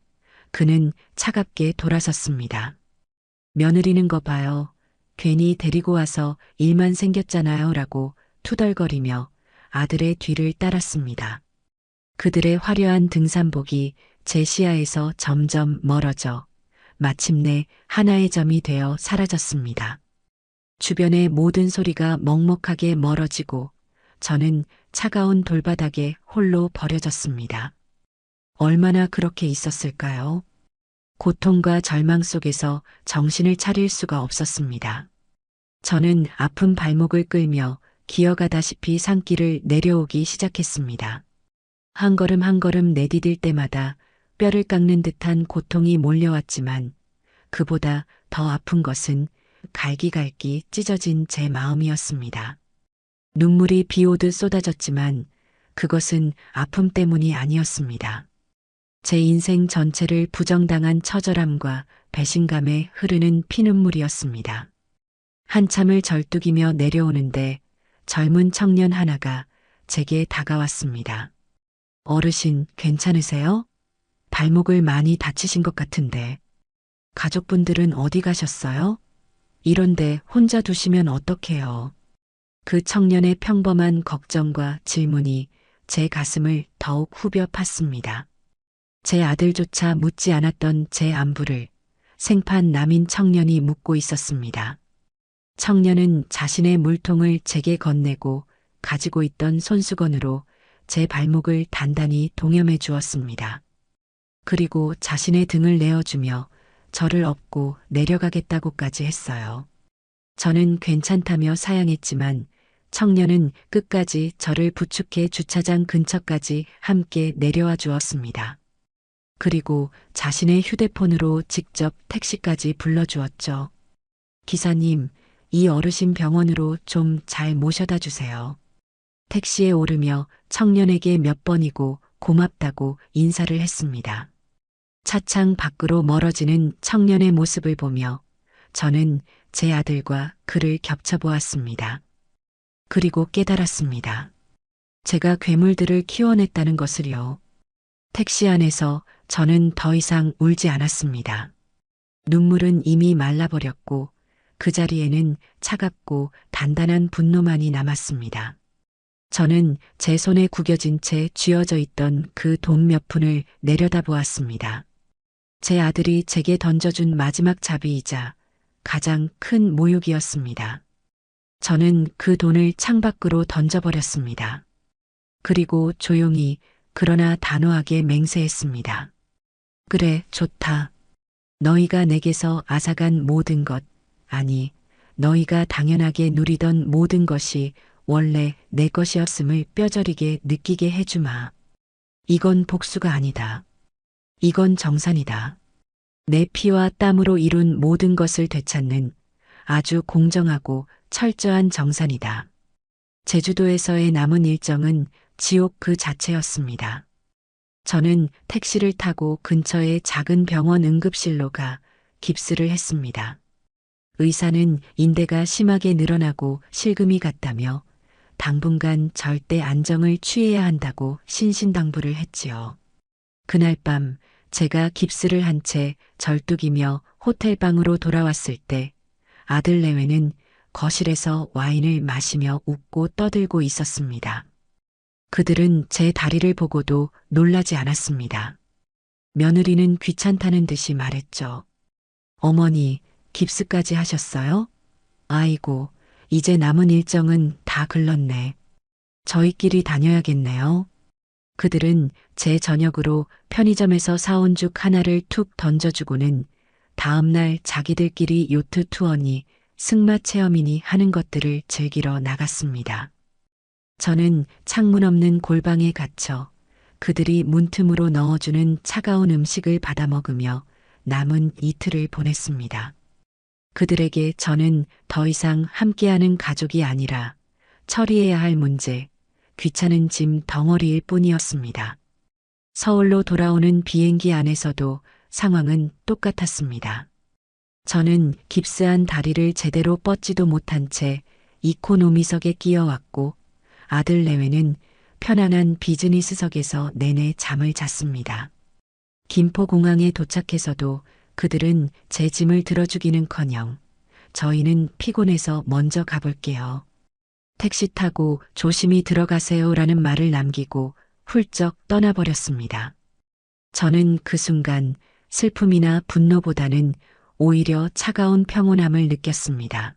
그는 차갑게 돌아섰습니다. 며느리는 거 봐요. 괜히 데리고 와서 일만 생겼잖아요 라고 투덜거리며 아들의 뒤를 따랐습니다. 그들의 화려한 등산복이 제 시야에서 점점 멀어져 마침내 하나의 점이 되어 사라졌습니다. 주변의 모든 소리가 먹먹하게 멀어지고 저는 차가운 돌바닥에 홀로 버려졌습니다. 얼마나 그렇게 있었을까요? 고통과 절망 속에서 정신을 차릴 수가 없었습니다. 저는 아픈 발목을 끌며 기어가다시피 산길을 내려오기 시작했습니다. 한 걸음 한 걸음 내디딜 때마다 뼈를 깎는 듯한 고통이 몰려왔지만 그보다 더 아픈 것은 갈기갈기 찢어진 제 마음이었습니다. 눈물이 비 오듯 쏟아졌지만 그것은 아픔 때문이 아니었습니다. 제 인생 전체를 부정당한 처절함과 배신감에 흐르는 피눈물이었습니다. 한참을 절뚝이며 내려오는데 젊은 청년 하나가 제게 다가왔습니다. 어르신, 괜찮으세요? 발목을 많이 다치신 것 같은데. 가족분들은 어디 가셨어요? 이런데 혼자 두시면 어떡해요? 그 청년의 평범한 걱정과 질문이 제 가슴을 더욱 후벼 팠습니다. 제 아들조차 묻지 않았던 제 안부를 생판 남인 청년이 묻고 있었습니다. 청년은 자신의 물통을 제게 건네고 가지고 있던 손수건으로 제 발목을 단단히 동여매 주었습니다. 그리고 자신의 등을 내어주며 저를 업고 내려가겠다고까지 했어요. 저는 괜찮다며 사양했지만 청년은 끝까지 저를 부축해 주차장 근처까지 함께 내려와 주었습니다. 그리고 자신의 휴대폰으로 직접 택시까지 불러주었죠. 기사님, 이 어르신 병원으로 좀 잘 모셔다 주세요. 택시에 오르며 청년에게 몇 번이고 고맙다고 인사를 했습니다. 차창 밖으로 멀어지는 청년의 모습을 보며 저는 제 아들과 그를 겹쳐보았습니다. 그리고 깨달았습니다. 제가 괴물들을 키워냈다는 것을요. 택시 안에서 저는 더 이상 울지 않았습니다. 눈물은 이미 말라버렸고 그 자리에는 차갑고 단단한 분노만이 남았습니다. 저는 제 손에 구겨진 채 쥐어져 있던 그 돈 몇 푼을 내려다보았습니다. 제 아들이 제게 던져준 마지막 자비이자 가장 큰 모욕이었습니다. 저는 그 돈을 창밖으로 던져버렸습니다. 그리고 조용히 그러나 단호하게 맹세했습니다. 그래, 좋다. 너희가 내게서 앗아간 모든 것, 아니, 너희가 당연하게 누리던 모든 것이 원래 내 것이었음을 뼈저리게 느끼게 해주마. 이건 복수가 아니다. 이건 정산이다. 내 피와 땀으로 이룬 모든 것을 되찾는 아주 공정하고 철저한 정산이다. 제주도에서의 남은 일정은 지옥 그 자체였습니다. 저는 택시를 타고 근처의 작은 병원 응급실로 가 깁스를 했습니다. 의사는 인대가 심하게 늘어나고 실금이 갔다며 당분간 절대 안정을 취해야 한다고 신신당부를 했지요. 그날 밤 제가 깁스를 한 채 절뚝이며 호텔방으로 돌아왔을 때 아들 내외는 거실에서 와인을 마시며 웃고 떠들고 있었습니다. 그들은 제 다리를 보고도 놀라지 않았습니다. 며느리는 귀찮다는 듯이 말했죠. 어머니, 깁스까지 하셨어요? 아이고, 이제 남은 일정은 다 글렀네. 저희끼리 다녀야겠네요. 그들은 제 저녁으로 편의점에서 사온 죽 하나를 툭 던져주고는 다음날 자기들끼리 요트 투어니 승마 체험이니 하는 것들을 즐기러 나갔습니다. 저는 창문 없는 골방에 갇혀 그들이 문틈으로 넣어주는 차가운 음식을 받아 먹으며 남은 이틀을 보냈습니다. 그들에게 저는 더 이상 함께하는 가족이 아니라 처리해야 할 문제, 귀찮은 짐 덩어리일 뿐이었습니다. 서울로 돌아오는 비행기 안에서도 상황은 똑같았습니다. 저는 깁스한 다리를 제대로 뻗지도 못한 채 이코노미석에 끼어왔고 아들 내외는 편안한 비즈니스석에서 내내 잠을 잤습니다. 김포공항에 도착해서도 그들은 제 짐을 들어주기는커녕 저희는 피곤해서 먼저 가볼게요. 택시 타고 조심히 들어가세요라는 말을 남기고 훌쩍 떠나버렸습니다. 저는 그 순간 슬픔이나 분노보다는 오히려 차가운 평온함을 느꼈습니다.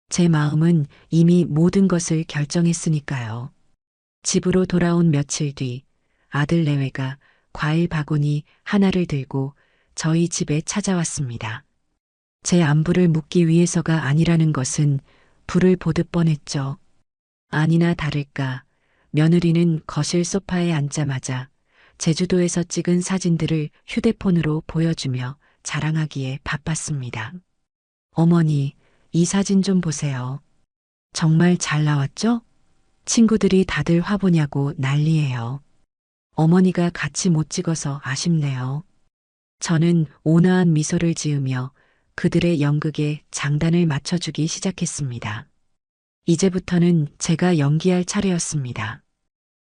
제 마음은 이미 모든 것을 결정했으니까요. 집으로 돌아온 며칠 뒤 아들 내외가 과일 바구니 하나를 들고 저희 집에 찾아왔습니다. 제 안부를 묻기 위해서가 아니라는 것은 불을 보듯 뻔했죠. 아니나 다를까 며느리는 거실 소파에 앉자마자 제주도에서 찍은 사진들을 휴대폰으로 보여주며 자랑하기에 바빴습니다. 어머니, 이 사진 좀 보세요. 정말 잘 나왔죠? 친구들이 다들 화보냐고 난리예요. 어머니가 같이 못 찍어서 아쉽네요. 저는 온화한 미소를 지으며 그들의 연극에 장단을 맞춰주기 시작했습니다. 이제부터는 제가 연기할 차례였습니다.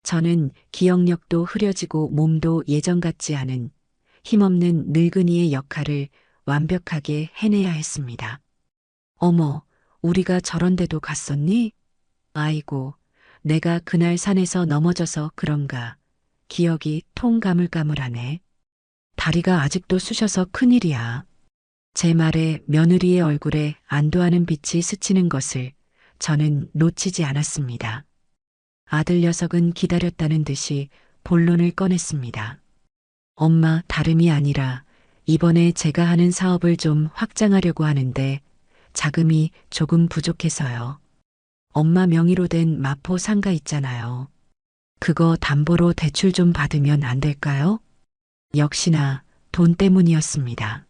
저는 기억력도 흐려지고 몸도 예전 같지 않은 힘없는 늙은이의 역할을 완벽하게 해내야 했습니다. 어머, 우리가 저런 데도 갔었니? 아이고, 내가 그날 산에서 넘어져서 그런가. 기억이 통 가물가물하네. 다리가 아직도 쑤셔서 큰일이야. 제 말에 며느리의 얼굴에 안도하는 빛이 스치는 것을 저는 놓치지 않았습니다. 아들 녀석은 기다렸다는 듯이 본론을 꺼냈습니다. 엄마, 다름이 아니라 이번에 제가 하는 사업을 좀 확장하려고 하는데 자금이 조금 부족해서요. 엄마 명의로 된 마포 상가 있잖아요. 그거 담보로 대출 좀 받으면 안 될까요? 역시나 돈 때문이었습니다.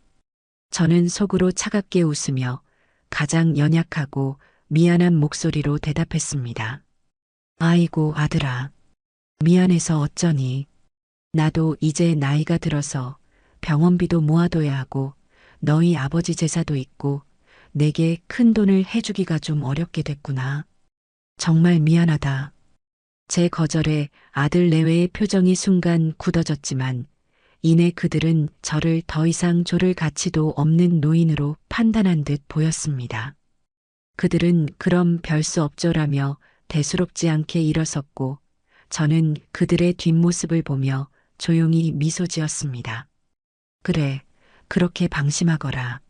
저는 속으로 차갑게 웃으며 가장 연약하고 미안한 목소리로 대답했습니다. 아이고, 아들아. 미안해서 어쩌니. 나도 이제 나이가 들어서 병원비도 모아둬야 하고 너희 아버지 제사도 있고 내게 큰 돈을 해주기가 좀 어렵게 됐구나. 정말 미안하다. 제 거절에 아들 내외의 표정이 순간 굳어졌지만 이내 그들은 저를 더 이상 조를 가치도 없는 노인으로 판단한 듯 보였습니다. 그들은 그럼 별 수 없죠라며 대수롭지 않게 일어섰고 저는 그들의 뒷모습을 보며 조용히 미소 지었습니다. 그래, 그렇게 방심하거라.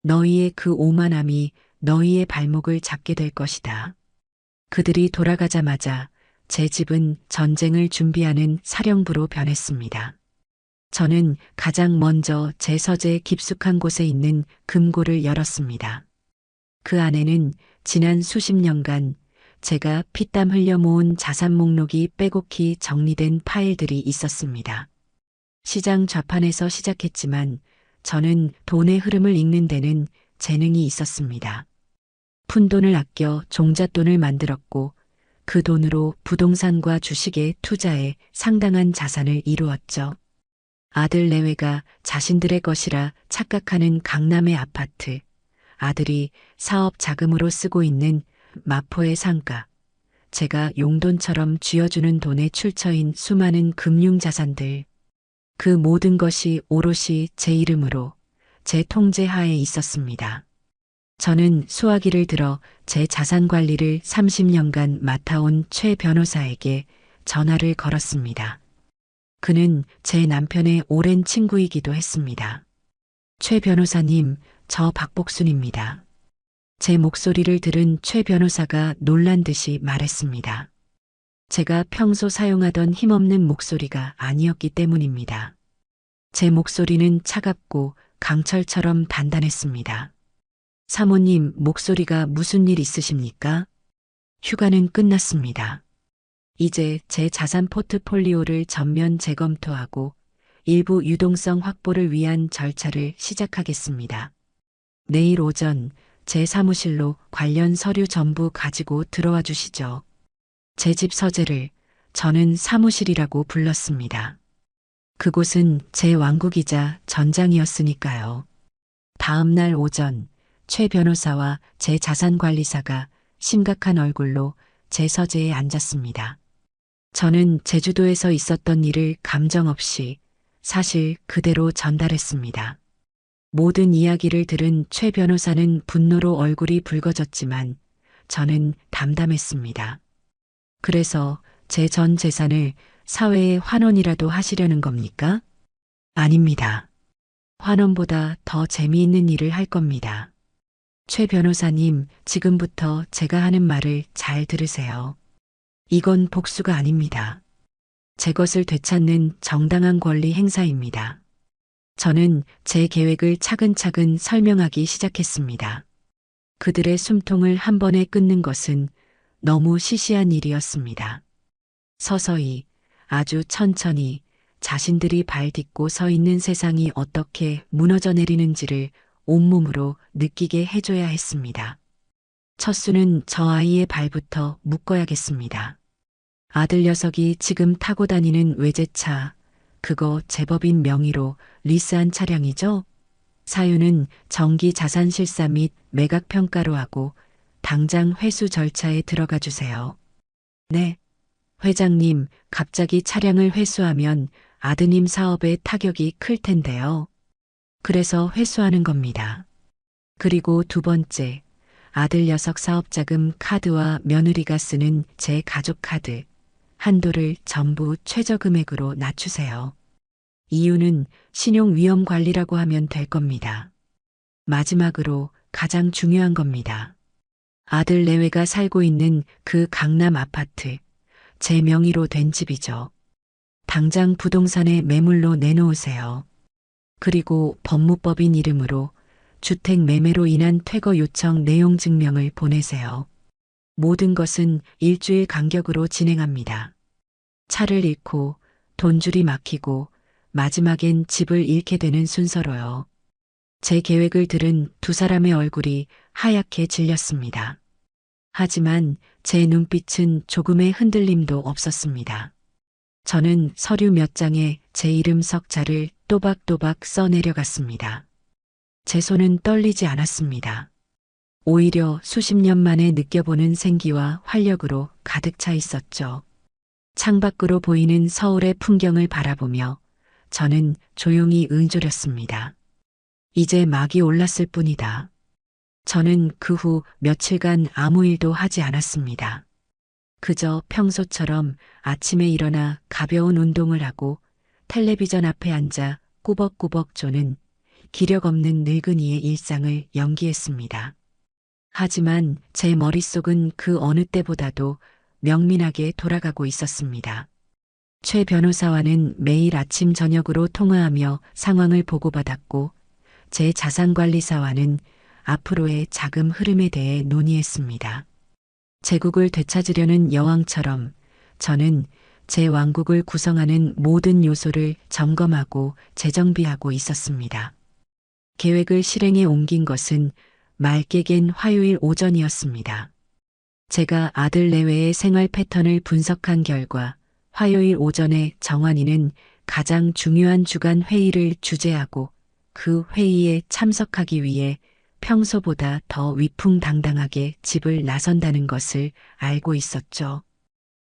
너희의 그 오만함이 너희의 발목을 잡게 될 것이다. 그들이 돌아가자마자 제 집은 전쟁을 준비하는 사령부로 변했습니다. 저는 가장 먼저 제 서재 깊숙한 곳에 있는 금고를 열었습니다. 그 안에는 지난 수십 년간 제가 피땀 흘려 모은 자산 목록이 빼곡히 정리된 파일들이 있었습니다. 시장 좌판에서 시작했지만 저는 돈의 흐름을 읽는 데는 재능이 있었습니다. 푼돈을 아껴 종잣돈을 만들었고 그 돈으로 부동산과 주식에 투자해 상당한 자산을 이루었죠. 아들 내외가 자신들의 것이라 착각하는 강남의 아파트, 아들이 사업 자금으로 쓰고 있는 마포의 상가, 제가 용돈처럼 쥐어주는 돈에 출처인 수많은 금융자산들, 그 모든 것이 오롯이 제 이름으로 제 통제 하에 있었습니다. 저는 수화기를 들어 제 자산 관리를 30년간 맡아온 최 변호사에게 전화를 걸었습니다. 그는 제 남편의 오랜 친구이기도 했습니다. 최 변호사님, 저 박복순입니다. 제 목소리를 들은 최 변호사가 놀란 듯이 말했습니다. 제가 평소 사용하던 힘없는 목소리가 아니었기 때문입니다. 제 목소리는 차갑고 강철처럼 단단했습니다. 사모님, 목소리가 무슨 일 있으십니까? 휴가는 끝났습니다. 이제 제 자산 포트폴리오를 전면 재검토하고 일부 유동성 확보를 위한 절차를 시작하겠습니다. 내일 오전 제 사무실로 관련 서류 전부 가지고 들어와 주시죠. 제 집 서재를 저는 사무실이라고 불렀습니다. 그곳은 제 왕국이자 전장이었으니까요. 다음 날 오전 최 변호사와 제 자산관리사가 심각한 얼굴로 제 서재에 앉았습니다. 저는 제주도에서 있었던 일을 감정 없이 사실 그대로 전달했습니다. 모든 이야기를 들은 최 변호사는 분노로 얼굴이 붉어졌지만 저는 담담했습니다. 그래서 제 전 재산을 사회에 환원이라도 하시려는 겁니까? 아닙니다. 환원보다 더 재미있는 일을 할 겁니다. 최 변호사님, 지금부터 제가 하는 말을 잘 들으세요. 이건 복수가 아닙니다. 제 것을 되찾는 정당한 권리 행사입니다. 저는 제 계획을 차근차근 설명하기 시작했습니다. 그들의 숨통을 한 번에 끊는 것은 너무 시시한 일이었습니다. 서서히, 아주 천천히 자신들이 발 딛고 서 있는 세상이 어떻게 무너져 내리는지를 온몸으로 느끼게 해줘야 했습니다. 첫 수는 저 아이의 발부터 묶어야겠습니다. 아들 녀석이 지금 타고 다니는 외제차, 그거 제법인 명의로 리스한 차량이죠? 사유는 정기 자산 실사 및 매각 평가로 하고 당장 회수 절차에 들어가 주세요. 네. 회장님, 갑자기 차량을 회수하면 아드님 사업에 타격이 클 텐데요. 그래서 회수하는 겁니다. 그리고 두 번째, 아들 녀석 사업자금 카드와 며느리가 쓰는 제 가족 카드, 한도를 전부 최저 금액으로 낮추세요. 이유는 신용 위험 관리라고 하면 될 겁니다. 마지막으로 가장 중요한 겁니다. 아들 내외가 살고 있는 그 강남 아파트, 제 명의로 된 집이죠. 당장 부동산에 매물로 내놓으세요. 그리고 법무법인 이름으로 주택 매매로 인한 퇴거 요청 내용 증명을 보내세요. 모든 것은 일주일 간격으로 진행합니다. 차를 잃고 돈줄이 막히고 마지막엔 집을 잃게 되는 순서로요. 제 계획을 들은 두 사람의 얼굴이 하얗게 질렸습니다. 하지만 제 눈빛은 조금의 흔들림도 없었습니다. 저는 서류 몇 장에 제 이름 석자를 또박또박 써내려갔습니다. 제 손은 떨리지 않았습니다. 오히려 수십 년 만에 느껴보는 생기와 활력으로 가득 차 있었죠. 창밖으로 보이는 서울의 풍경을 바라보며 저는 조용히 응조렸습니다. 이제 막이 올랐을 뿐이다. 저는 그 후 며칠간 아무 일도 하지 않았습니다. 그저 평소처럼 아침에 일어나 가벼운 운동을 하고 텔레비전 앞에 앉아 꾸벅꾸벅 조는 기력 없는 늙은이의 일상을 연기했습니다. 하지만 제 머릿속은 그 어느 때보다도 명민하게 돌아가고 있었습니다. 최 변호사와는 매일 아침 저녁으로 통화하며 상황을 보고받았고 제 자산관리사와는 앞으로의 자금 흐름에 대해 논의했습니다. 제국을 되찾으려는 여왕처럼 저는 제 왕국을 구성하는 모든 요소를 점검하고 재정비하고 있었습니다. 계획을 실행에 옮긴 것은 맑게 갠 화요일 오전이었습니다. 제가 아들 내외의 생활 패턴을 분석한 결과 화요일 오전에 정환이는 가장 중요한 주간 회의를 주재하고 그 회의에 참석하기 위해 평소보다 더 위풍당당하게 집을 나선다는 것을 알고 있었죠.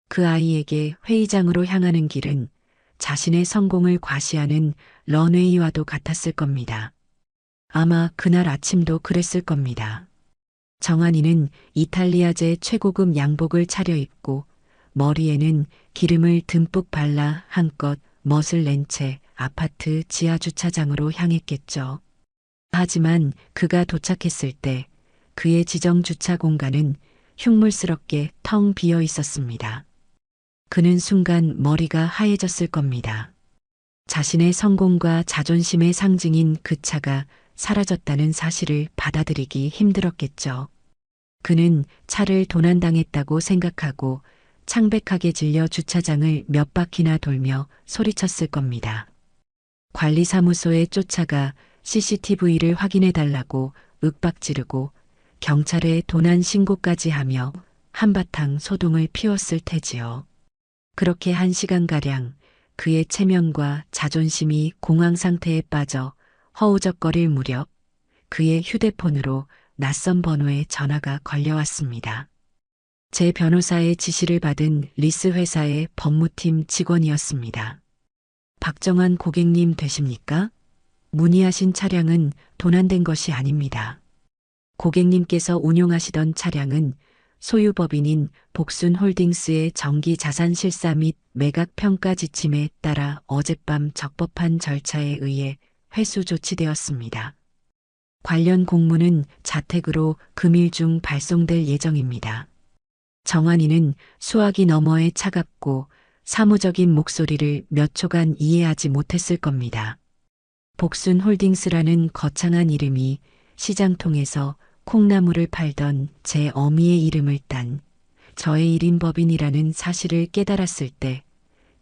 그 아이에게 회의장으로 향하는 길은 자신의 성공을 과시하는 런웨이와도 같았을 겁니다. 아마 그날 아침도 그랬을 겁니다. 정한이는 이탈리아제 최고급 양복을 차려입고 머리에는 기름을 듬뿍 발라 한껏 멋을 낸 채 아파트 지하주차장으로 향했겠죠. 하지만 그가 도착했을 때 그의 지정 주차 공간은 흉물스럽게 텅 비어 있었습니다. 그는 순간 머리가 하얘졌을 겁니다. 자신의 성공과 자존심의 상징인 그 차가 사라졌다는 사실을 받아들이기 힘들었겠죠. 그는 차를 도난당했다고 생각하고 창백하게 질려 주차장을 몇 바퀴나 돌며 소리쳤을 겁니다. 관리사무소에 쫓아가 CCTV를 확인해달라고 윽박지르고 경찰에 도난 신고까지 하며 한바탕 소동을 피웠을 테지요. 그렇게 1시간가량 그의 체면과 자존심이 공황 상태에 빠져 허우적거릴 무렵 그의 휴대폰으로 낯선 번호의 전화가 걸려왔습니다. 제 변호사의 지시를 받은 리스 회사의 법무팀 직원이었습니다. 박정환 고객님 되십니까? 문의하신 차량은 도난된 것이 아닙니다. 고객님께서 운용하시던 차량은 소유법인인 복순홀딩스의 정기자산실사 및 매각평가 지침에 따라 어젯밤 적법한 절차에 의해 회수 조치되었습니다. 관련 공문은 자택으로 금일 중 발송될 예정입니다. 정환이는 수화기 너머의 차갑고 사무적인 목소리를 몇 초간 이해하지 못했을 겁니다. 복순홀딩스라는 거창한 이름이 시장통에서 콩나물을 팔던 제 어미의 이름을 딴 저의 1인 법인이라는 사실을 깨달았을 때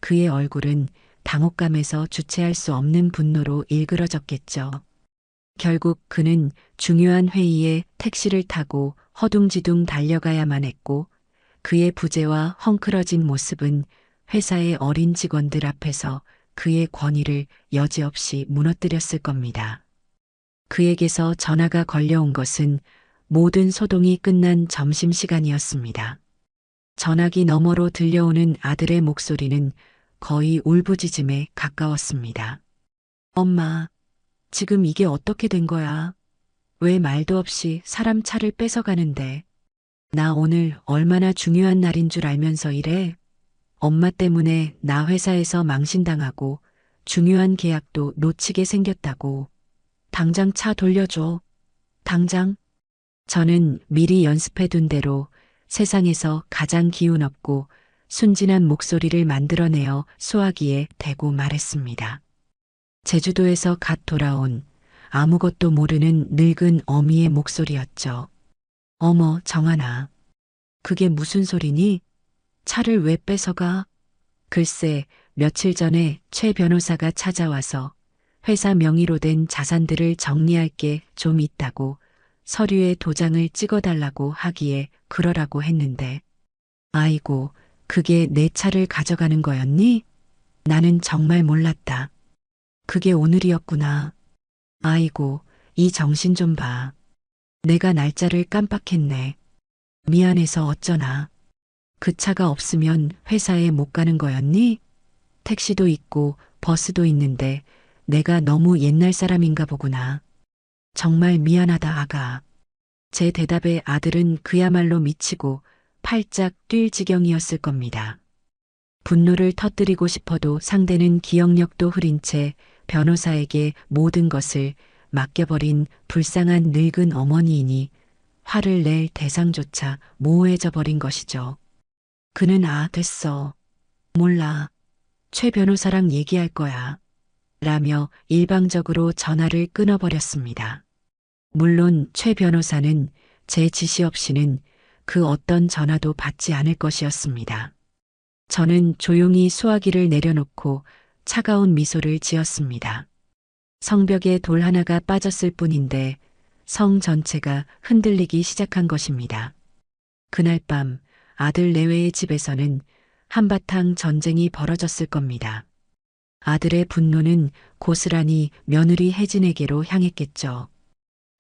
그의 얼굴은 당혹감에서 주체할 수 없는 분노로 일그러졌겠죠. 결국 그는 중요한 회의에 택시를 타고 허둥지둥 달려가야만 했고 그의 부재와 헝클어진 모습은 회사의 어린 직원들 앞에서 그의 권위를 여지없이 무너뜨렸을 겁니다. 그에게서 전화가 걸려온 것은 모든 소동이 끝난 점심시간이었습니다. 전화기 너머로 들려오는 아들의 목소리는 거의 울부짖음에 가까웠습니다. 엄마, 지금 이게 어떻게 된 거야? 왜 말도 없이 사람 차를 뺏어가는데? 나 오늘 얼마나 중요한 날인 줄 알면서 이래? 엄마 때문에 나 회사에서 망신당하고 중요한 계약도 놓치게 생겼다고. 당장 차 돌려줘. 당장. 저는 미리 연습해둔 대로 세상에서 가장 기운 없고 순진한 목소리를 만들어내어 수화기에 대고 말했습니다. 제주도에서 갓 돌아온 아무것도 모르는 늙은 어미의 목소리였죠. 어머, 정하나. 그게 무슨 소리니? 차를 왜 뺏어가? 글쎄, 며칠 전에 최 변호사가 찾아와서 회사 명의로 된 자산들을 정리할 게 좀 있다고 서류에 도장을 찍어달라고 하기에 그러라고 했는데, 아이고, 그게 내 차를 가져가는 거였니? 나는 정말 몰랐다. 그게 오늘이었구나. 아이고, 이 정신 좀 봐. 내가 날짜를 깜빡했네. 미안해서 어쩌나. 그 차가 없으면 회사에 못 가는 거였니? 택시도 있고 버스도 있는데 내가 너무 옛날 사람인가 보구나. 정말 미안하다, 아가. 제 대답에 아들은 그야말로 미치고 팔짝 뛸 지경이었을 겁니다. 분노를 터뜨리고 싶어도 상대는 기억력도 흐린 채 변호사에게 모든 것을 맡겨버린 불쌍한 늙은 어머니이니 화를 낼 대상조차 모호해져 버린 것이죠. 그는 됐어. 몰라. 최 변호사랑 얘기할 거야. 라며 일방적으로 전화를 끊어버렸습니다. 물론 최 변호사는 제 지시 없이는 그 어떤 전화도 받지 않을 것이었습니다. 저는 조용히 수화기를 내려놓고 차가운 미소를 지었습니다. 성벽에 돌 하나가 빠졌을 뿐인데 성 전체가 흔들리기 시작한 것입니다. 그날 밤 아들 내외의 집에서는 한바탕 전쟁이 벌어졌을 겁니다. 아들의 분노는 고스란히 며느리 혜진에게로 향했겠죠.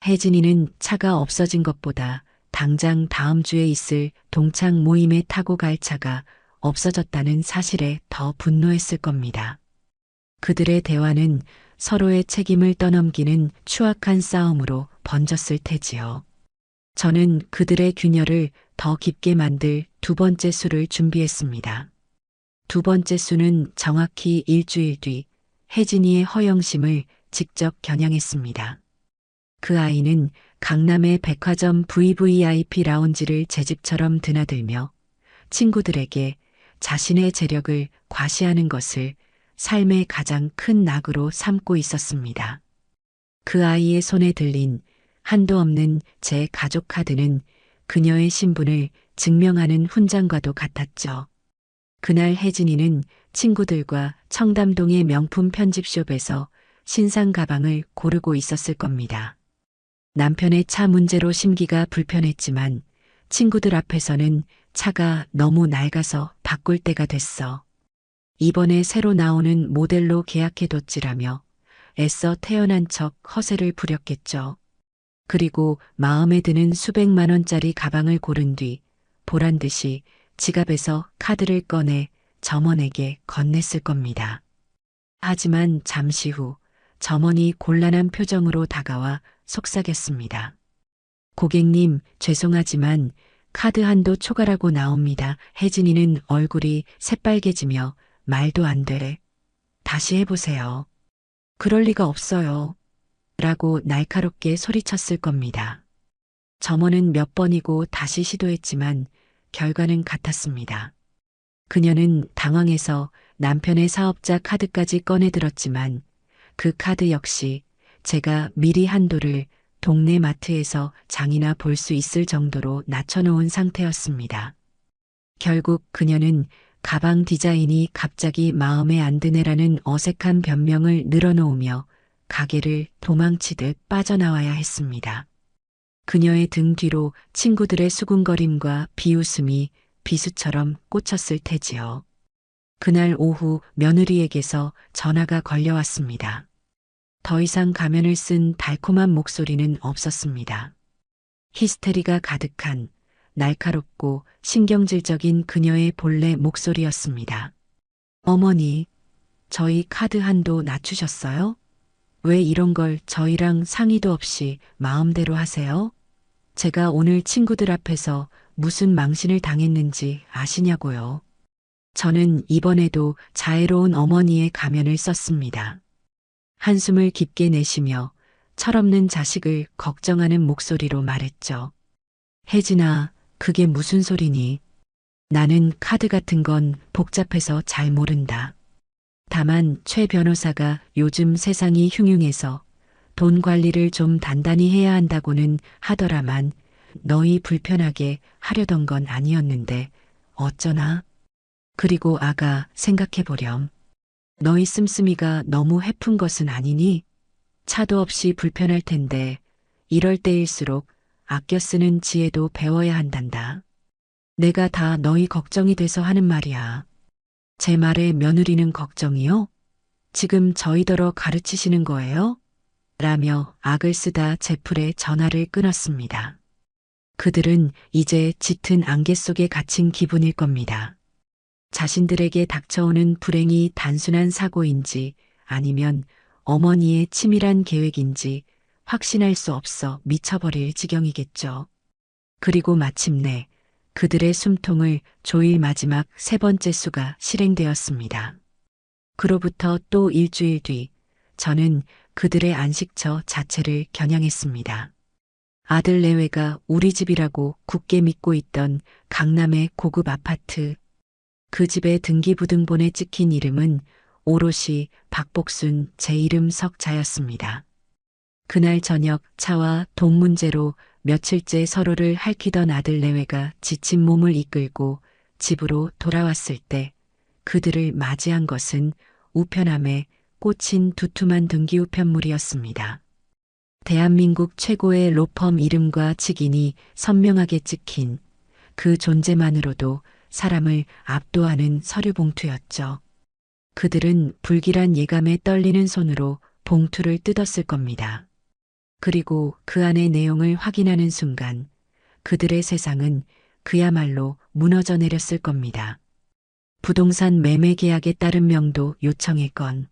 혜진이는 차가 없어진 것보다 당장 다음 주에 있을 동창 모임에 타고 갈 차가 없어졌다는 사실에 더 분노했을 겁니다. 그들의 대화는 서로의 책임을 떠넘기는 추악한 싸움으로 번졌을 테지요. 저는 그들의 균열을 더 깊게 만들 두 번째 수를 준비했습니다. 두 번째 수는 정확히 일주일 뒤 혜진이의 허영심을 직접 겨냥했습니다. 그 아이는 강남의 백화점 VVIP 라운지를 제 집처럼 드나들며 친구들에게 자신의 재력을 과시하는 것을 삶의 가장 큰 낙으로 삼고 있었습니다. 그 아이의 손에 들린 한도 없는 제 가족 카드는 그녀의 신분을 증명하는 훈장과도 같았죠. 그날 혜진이는 친구들과 청담동의 명품 편집숍에서 신상 가방을 고르고 있었을 겁니다. 남편의 차 문제로 심기가 불편했지만 친구들 앞에서는 차가 너무 낡아서 바꿀 때가 됐어. 이번에 새로 나오는 모델로 계약해뒀지라며 애써 태어난 척 허세를 부렸겠죠. 그리고 마음에 드는 수백만 원짜리 가방을 고른 뒤 보란 듯이 지갑에서 카드를 꺼내 점원에게 건넸을 겁니다. 하지만 잠시 후 점원이 곤란한 표정으로 다가와 속삭였습니다. 고객님, 죄송하지만 카드 한도 초과라고 나옵니다. 혜진이는 얼굴이 새빨개지며 말도 안 돼. 다시 해보세요. 그럴 리가 없어요. 라고 날카롭게 소리쳤을 겁니다. 점원은 몇 번이고 다시 시도했지만 결과는 같았습니다. 그녀는 당황해서 남편의 사업자 카드까지 꺼내들었지만 그 카드 역시 제가 미리 한도를 동네 마트에서 장이나 볼 수 있을 정도로 낮춰놓은 상태였습니다. 결국 그녀는 가방 디자인이 갑자기 마음에 안 드네라는 어색한 변명을 늘어놓으며 가게를 도망치듯 빠져나와야 했습니다. 그녀의 등 뒤로 친구들의 수군거림과 비웃음이 비수처럼 꽂혔을 테지요. 그날 오후 며느리에게서 전화가 걸려왔습니다. 더 이상 가면을 쓴 달콤한 목소리는 없었습니다. 히스테리가 가득한 날카롭고 신경질적인 그녀의 본래 목소리였습니다. 어머니, 저희 카드 한도 낮추셨어요? 왜 이런 걸 저희랑 상의도 없이 마음대로 하세요? 제가 오늘 친구들 앞에서 무슨 망신을 당했는지 아시냐고요. 저는 이번에도 자애로운 어머니의 가면을 썼습니다. 한숨을 깊게 내쉬며 철없는 자식을 걱정하는 목소리로 말했죠. 혜진아, 그게 무슨 소리니? 나는 카드 같은 건 복잡해서 잘 모른다. 다만 최 변호사가 요즘 세상이 흉흉해서 돈 관리를 좀 단단히 해야 한다고는 하더라만 너희 불편하게 하려던 건 아니었는데 어쩌나? 그리고 아가 생각해보렴. 너희 씀씀이가 너무 해픈 것은 아니니? 차도 없이 불편할 텐데 이럴 때일수록 아껴 쓰는 지혜도 배워야 한단다. 내가 다 너희 걱정이 돼서 하는 말이야. 제 말에 며느리는 걱정이요? 지금 저희더러 가르치시는 거예요? 라며 악을 쓰다 제풀에 전화를 끊었습니다. 그들은 이제 짙은 안개 속에 갇힌 기분일 겁니다. 자신들에게 닥쳐오는 불행이 단순한 사고인지 아니면 어머니의 치밀한 계획인지 확신할 수 없어 미쳐버릴 지경이겠죠. 그리고 마침내 그들의 숨통을 조일 마지막 세 번째 수가 실행되었습니다. 그로부터 또 일주일 뒤 저는 그들의 안식처 자체를 겨냥했습니다. 아들 내외가 우리 집이라고 굳게 믿고 있던 강남의 고급 아파트. 그 집의 등기부등본에 찍힌 이름은 오롯이 박복순 제 이름 석자였습니다. 그날 저녁 차와 돈 문제로 며칠째 서로를 핥히던 아들 내외가 지친 몸을 이끌고 집으로 돌아왔을 때 그들을 맞이한 것은 우편함에 꽂힌 두툼한 등기우편물이었습니다. 대한민국 최고의 로펌 이름과 직인이 선명하게 찍힌 그 존재만으로도 사람을 압도하는 서류 봉투였죠. 그들은 불길한 예감에 떨리는 손으로 봉투를 뜯었을 겁니다. 그리고 그 안의 내용을 확인하는 순간 그들의 세상은 그야말로 무너져 내렸을 겁니다. 부동산 매매 계약에 따른 명도 요청의 건,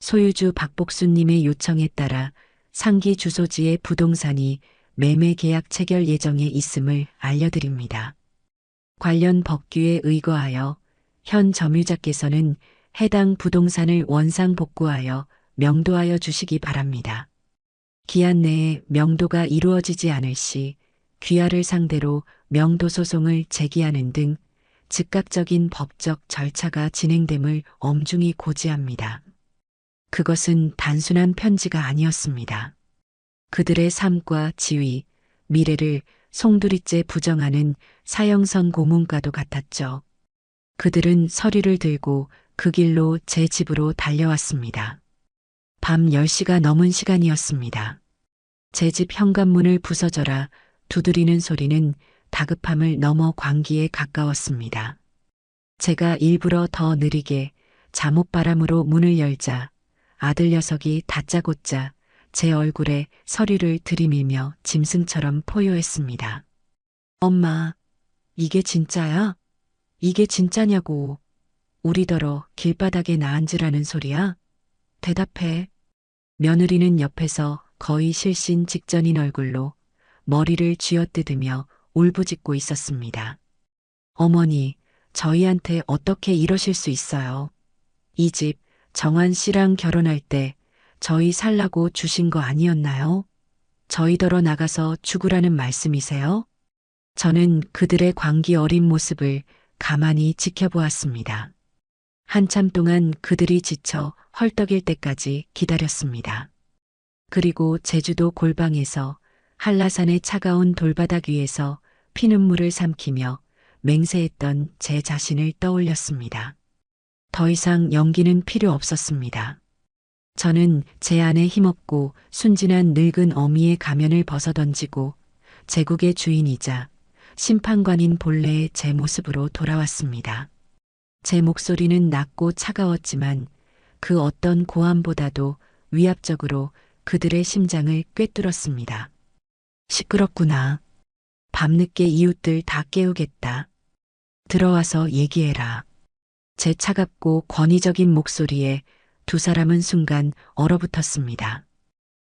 소유주 박복순님의 요청에 따라 상기 주소지의 부동산이 매매 계약 체결 예정에 있음을 알려드립니다. 관련 법규에 의거하여 현 점유자께서는 해당 부동산을 원상 복구하여 명도하여 주시기 바랍니다. 기한 내에 명도가 이루어지지 않을 시 귀하를 상대로 명도 소송을 제기하는 등 즉각적인 법적 절차가 진행됨을 엄중히 고지합니다. 그것은 단순한 편지가 아니었습니다. 그들의 삶과 지위, 미래를 송두리째 부정하는 사형선 고문과도 같았죠. 그들은 서류를 들고 그 길로 제 집으로 달려왔습니다. 밤 10시가 넘은 시간이었습니다. 제 집 현관문을 부서져라 두드리는 소리는 다급함을 넘어 광기에 가까웠습니다. 제가 일부러 더 느리게 잠옷바람으로 문을 열자 아들 녀석이 다짜고짜 제 얼굴에 서류를 들이밀며 짐승처럼 포효했습니다. 엄마, 이게 진짜야? 이게 진짜냐고. 우리더러 길바닥에 나앉으라는 소리야? 대답해. 며느리는 옆에서 거의 실신 직전인 얼굴로 머리를 쥐어뜯으며 울부짖고 있었습니다. 어머니, 저희한테 어떻게 이러실 수 있어요? 이 집 정한 씨랑 결혼할 때 저희 살라고 주신 거 아니었나요? 저희더러 나가서 죽으라는 말씀이세요? 저는 그들의 광기 어린 모습을 가만히 지켜보았습니다. 한참 동안 그들이 지쳐 헐떡일 때까지 기다렸습니다. 그리고 제주도 골방에서 한라산의 차가운 돌바닥 위에서 피눈물을 삼키며 맹세했던 제 자신을 떠올렸습니다. 더 이상 연기는 필요 없었습니다. 저는 제 안에 힘없고 순진한 늙은 어미의 가면을 벗어던지고 제국의 주인이자 심판관인 본래의 제 모습으로 돌아왔습니다. 제 목소리는 낮고 차가웠지만 그 어떤 고함보다도 위압적으로 그들의 심장을 꿰뚫었습니다. 시끄럽구나. 밤늦게 이웃들 다 깨우겠다. 들어와서 얘기해라. 제 차갑고 권위적인 목소리에 두 사람은 순간 얼어붙었습니다.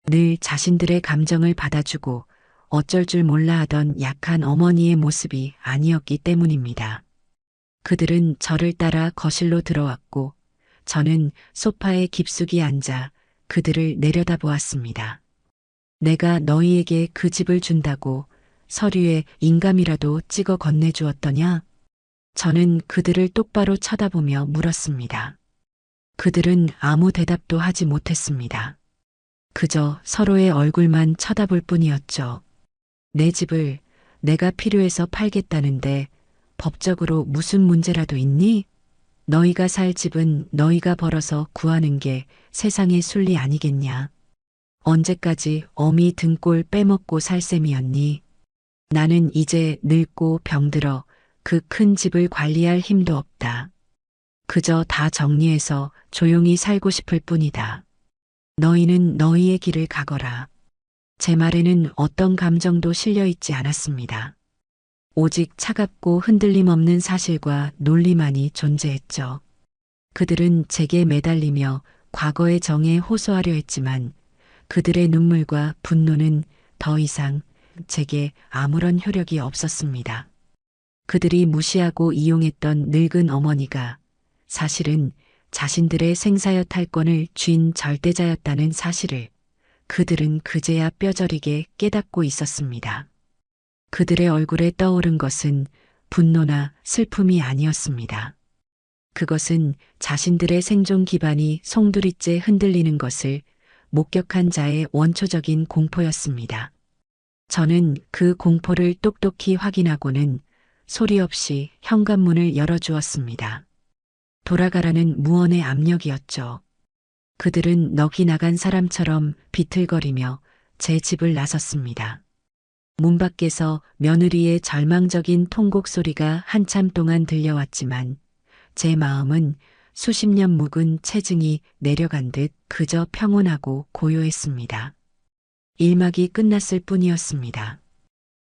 늘 자신들의 감정을 받아주고 어쩔 줄 몰라 하던 약한 어머니의 모습이 아니었기 때문입니다. 그들은 저를 따라 거실로 들어왔고 저는 소파에 깊숙이 앉아 그들을 내려다보았습니다. 내가 너희에게 그 집을 준다고 서류에 인감이라도 찍어 건네주었더냐? 저는 그들을 똑바로 쳐다보며 물었습니다. 그들은 아무 대답도 하지 못했습니다. 그저 서로의 얼굴만 쳐다볼 뿐이었죠. 내 집을 내가 필요해서 팔겠다는데 법적으로 무슨 문제라도 있니? 너희가 살 집은 너희가 벌어서 구하는 게 세상의 순리 아니겠냐. 언제까지 어미 등골 빼먹고 살 셈이었니? 나는 이제 늙고 병들어 그 큰 집을 관리할 힘도 없다. 그저 다 정리해서 조용히 살고 싶을 뿐이다. 너희는 너희의 길을 가거라. 제 말에는 어떤 감정도 실려 있지 않았습니다. 오직 차갑고 흔들림 없는 사실과 논리만이 존재했죠. 그들은 제게 매달리며 과거의 정에 호소하려 했지만 그들의 눈물과 분노는 더 이상 제게 아무런 효력이 없었습니다. 그들이 무시하고 이용했던 늙은 어머니가 사실은 자신들의 생사여 탈권을 쥔 절대자였다는 사실을 그들은 그제야 뼈저리게 깨닫고 있었습니다. 그들의 얼굴에 떠오른 것은 분노나 슬픔이 아니었습니다. 그것은 자신들의 생존 기반이 송두리째 흔들리는 것을 목격한 자의 원초적인 공포였습니다. 저는 그 공포를 똑똑히 확인하고는 소리 없이 현관문을 열어주었습니다. 돌아가라는 무언의 압력이었죠. 그들은 넋이 나간 사람처럼 비틀거리며 제 집을 나섰습니다. 문 밖에서 며느리의 절망적인 통곡 소리가 한참 동안 들려왔지만 제 마음은 수십 년 묵은 체증이 내려간 듯 그저 평온하고 고요했습니다. 일막이 끝났을 뿐이었습니다.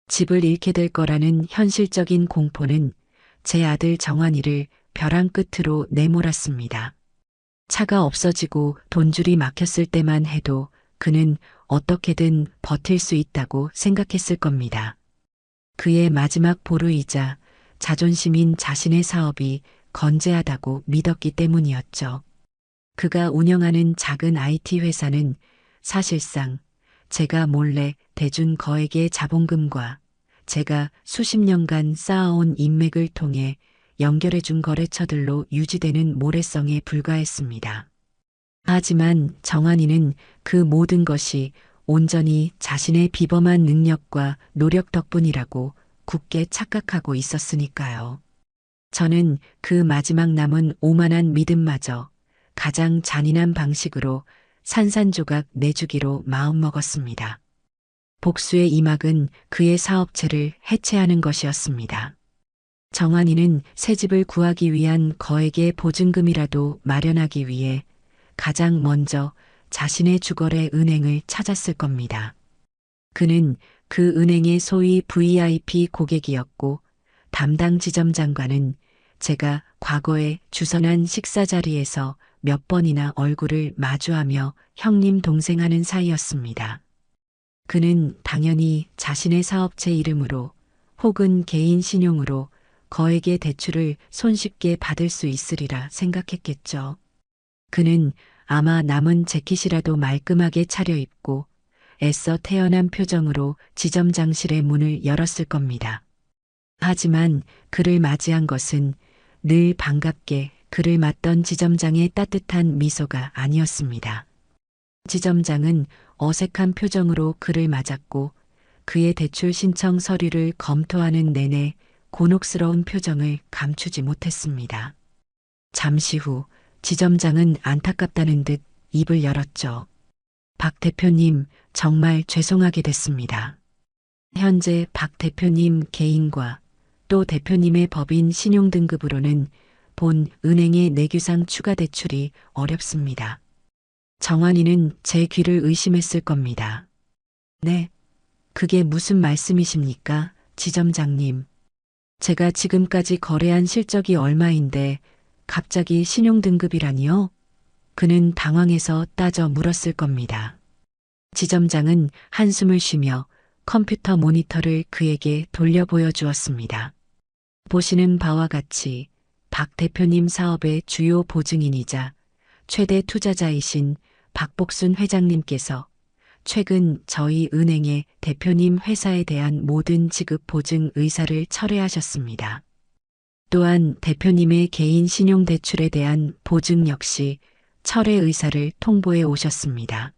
집을 잃게 될 거라는 현실적인 공포는 제 아들 정환이를 벼랑 끝으로 내몰았습니다. 차가 없어지고 돈줄이 막혔을 때만 해도 그는 어떻게든 버틸 수 있다고 생각했을 겁니다. 그의 마지막 보루이자 자존심인 자신의 사업이 건재하다고 믿었기 때문이었죠. 그가 운영하는 작은 IT 회사는 사실상 제가 몰래 대준 거액의 자본금과 제가 수십 년간 쌓아온 인맥을 통해 연결해준 거래처들로 유지되는 모래성에 불과했습니다. 하지만 정한이는 그 모든 것이 온전히 자신의 비범한 능력과 노력 덕분이라고 굳게 착각하고 있었으니까요. 저는 그 마지막 남은 오만한 믿음마저 가장 잔인한 방식으로 산산조각 내주기로 마음먹었습니다. 복수의 이막은 그의 사업체를 해체하는 것이었습니다. 정한이는 새 집을 구하기 위한 거액의 보증금이라도 마련하기 위해 가장 먼저 자신의 주거래 은행을 찾았을 겁니다. 그는 그 은행의 소위 VIP 고객이었고 담당 지점장과는 제가 과거에 주선한 식사 자리에서 몇 번이나 얼굴을 마주하며 형님 동생하는 사이였습니다. 그는 당연히 자신의 사업체 이름으로 혹은 개인 신용으로 거액의 대출을 손쉽게 받을 수 있으리라 생각했겠죠. 그는 아마 남은 재킷이라도 말끔하게 차려입고 애써 태연한 표정으로 지점장실의 문을 열었을 겁니다. 하지만 그를 맞이한 것은 늘 반갑게 그를 맞던 지점장의 따뜻한 미소가 아니었습니다. 지점장은 어색한 표정으로 그를 맞았고 그의 대출 신청 서류를 검토하는 내내 곤혹스러운 표정을 감추지 못했습니다. 잠시 후 지점장은 안타깝다는 듯 입을 열었죠. 박 대표님, 정말 죄송하게 됐습니다. 현재 박 대표님 개인과 또 대표님의 법인 신용등급으로는 본 은행의 내규상 추가 대출이 어렵습니다. 정환이는 제 귀를 의심했을 겁니다. 네, 그게 무슨 말씀이십니까, 지점장님? 제가 지금까지 거래한 실적이 얼마인데 갑자기 신용등급이라니요? 그는 당황해서 따져 물었을 겁니다. 지점장은 한숨을 쉬며 컴퓨터 모니터를 그에게 돌려 보여주었습니다. 보시는 바와 같이 박 대표님 사업의 주요 보증인이자 최대 투자자이신 박복순 회장님께서 최근 저희 은행의 대표님 회사에 대한 모든 지급 보증 의사를 철회하셨습니다. 또한 대표님의 개인 신용대출에 대한 보증 역시 철회 의사를 통보해 오셨습니다.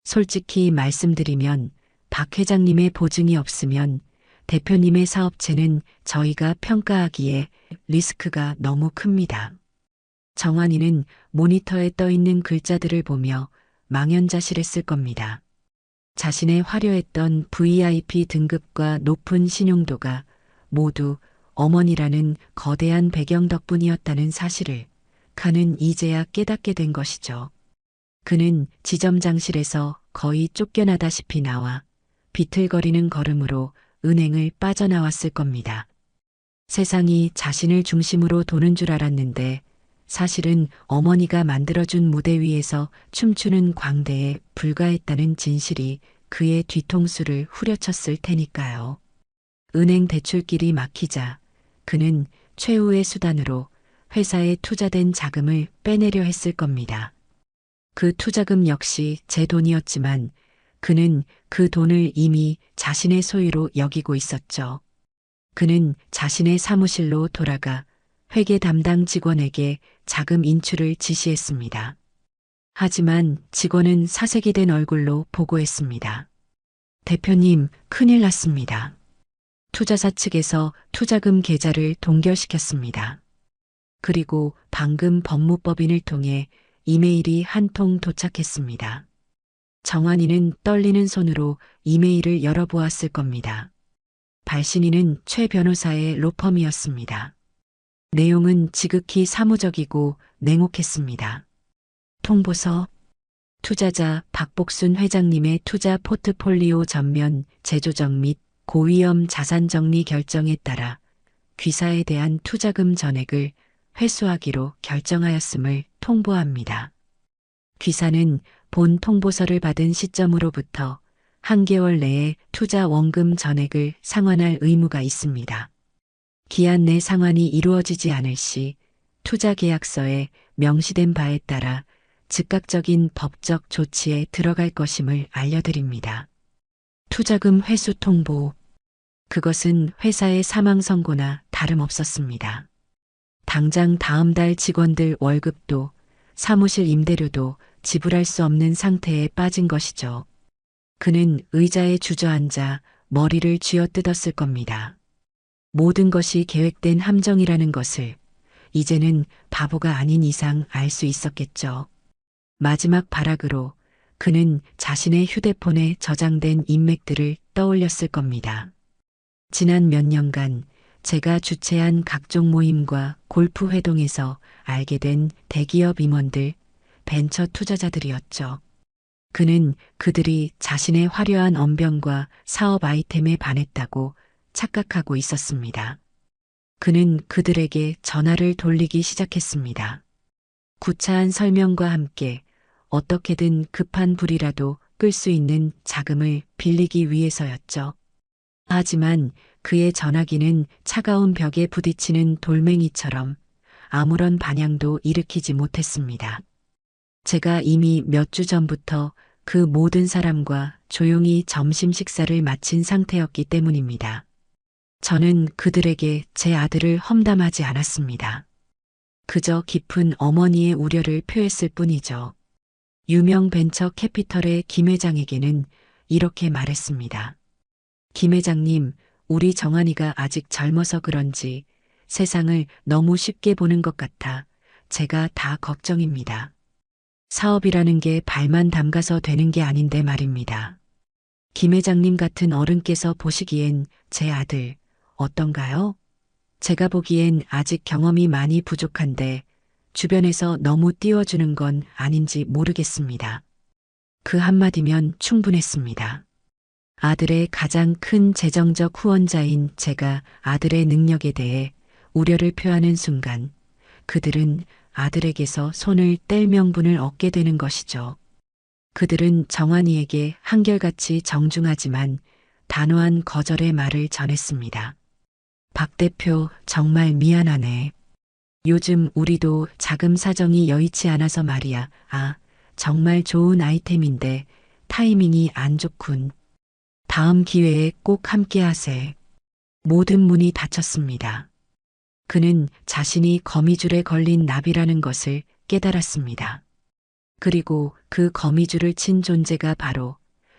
솔직히 말씀드리면 박 회장님의 보증이 없으면 대표님의 사업체는 저희가 평가하기에 리스크가 너무 큽니다. 정환이는 모니터에 떠 있는 글자들을 보며 망연자실했을 겁니다. 자신의 화려했던 VIP 등급과 높은 신용도가 모두 어머니라는 거대한 배경 덕분이었다는 사실을 그는 이제야 깨닫게 된 것이죠. 그는 지점장실에서 거의 쫓겨나다시피 나와 비틀거리는 걸음으로 은행을 빠져나왔을 겁니다. 세상이 자신을 중심으로 도는 줄 알았는데 사실은 어머니가 만들어준 무대 위에서 춤추는 광대에 불과했다는 진실이 그의 뒤통수를 후려쳤을 테니까요. 은행 대출길이 막히자 그는 최후의 수단으로 회사에 투자된 자금을 빼내려 했을 겁니다. 그 투자금 역시 제 돈이었지만 그는 그 돈을 이미 자신의 소유로 여기고 있었죠. 그는 자신의 사무실로 돌아가 회계 담당 직원에게 자금 인출을 지시했습니다. 하지만 직원은 사색이 된 얼굴로 보고했습니다. 대표님, 큰일 났습니다. 투자사 측에서 투자금 계좌를 동결시켰습니다. 그리고 방금 법무법인을 통해 이메일이 한 통 도착했습니다. 정환이는 떨리는 손으로 이메일을 열어보았을 겁니다. 발신인은 최 변호사의 로펌이었습니다. 내용은 지극히 사무적이고 냉혹했습니다. 통보서, 투자자 박복순 회장님의 투자 포트폴리오 전면 재조정 및 고위험 자산 정리 결정에 따라 귀사에 대한 투자금 전액을 회수하기로 결정하였음을 통보합니다. 귀사는 본 통보서를 받은 시점으로부터 한 개월 내에 투자 원금 전액을 상환할 의무가 있습니다. 기한 내 상환이 이루어지지 않을 시 투자 계약서에 명시된 바에 따라 즉각적인 법적 조치에 들어갈 것임을 알려드립니다. 투자금 회수 통보. 그것은 회사의 사망 선고나 다름없었습니다. 당장 다음 달 직원들 월급도 사무실 임대료도 지불할 수 없는 상태에 빠진 것이죠. 그는 의자에 주저앉아 머리를 쥐어뜯었을 겁니다. 모든 것이 계획된 함정이라는 것을 이제는 바보가 아닌 이상 알 수 있었겠죠. 마지막 발악으로 그는 자신의 휴대폰에 저장된 인맥들을 떠올렸을 겁니다. 지난 몇 년간 제가 주최한 각종 모임과 골프 회동에서 알게 된 대기업 임원들, 벤처 투자자들이었죠. 그는 그들이 자신의 화려한 언변과 사업 아이템에 반했다고 착각하고 있었습니다. 그는 그들에게 전화를 돌리기 시작했습니다. 구차한 설명과 함께 어떻게든 급한 불이라도 끌 수 있는 자금을 빌리기 위해서였죠. 하지만 그의 전화기는 차가운 벽에 부딪히는 돌멩이처럼 아무런 반향도 일으키지 못했습니다. 제가 이미 몇 주 전부터 그 모든 사람과 조용히 점심 식사를 마친 상태였기 때문입니다. 저는 그들에게 제 아들을 험담하지 않았습니다. 그저 깊은 어머니의 우려를 표했을 뿐이죠. 유명 벤처 캐피털의 김 회장에게는 이렇게 말했습니다. 김 회장님, 우리 정환이가 아직 젊어서 그런지 세상을 너무 쉽게 보는 것 같아 제가 다 걱정입니다. 사업이라는 게 발만 담가서 되는 게 아닌데 말입니다. 김 회장님 같은 어른께서 보시기엔 제 아들 어떤가요? 제가 보기엔 아직 경험이 많이 부족한데 주변에서 너무 띄워주는 건 아닌지 모르겠습니다. 그 한마디면 충분했습니다. 아들의 가장 큰 재정적 후원자인 제가 아들의 능력에 대해 우려를 표하는 순간 그들은 아들에게서 손을 뗄 명분을 얻게 되는 것이죠. 그들은 정환이에게 한결같이 정중하지만 단호한 거절의 말을 전했습니다. 박 대표, 정말 미안하네. 요즘 우리도 자금 사정이 여의치 않아서 말이야. 정말 좋은 아이템인데 타이밍이 안 좋군. 다음 기회에 꼭 함께 하세. 모든 문이 닫혔습니다. 그는 자신이 거미줄에 걸린 나비라는 것을 깨달았습니다. 그리고 그 거미줄을 친 존재가 바로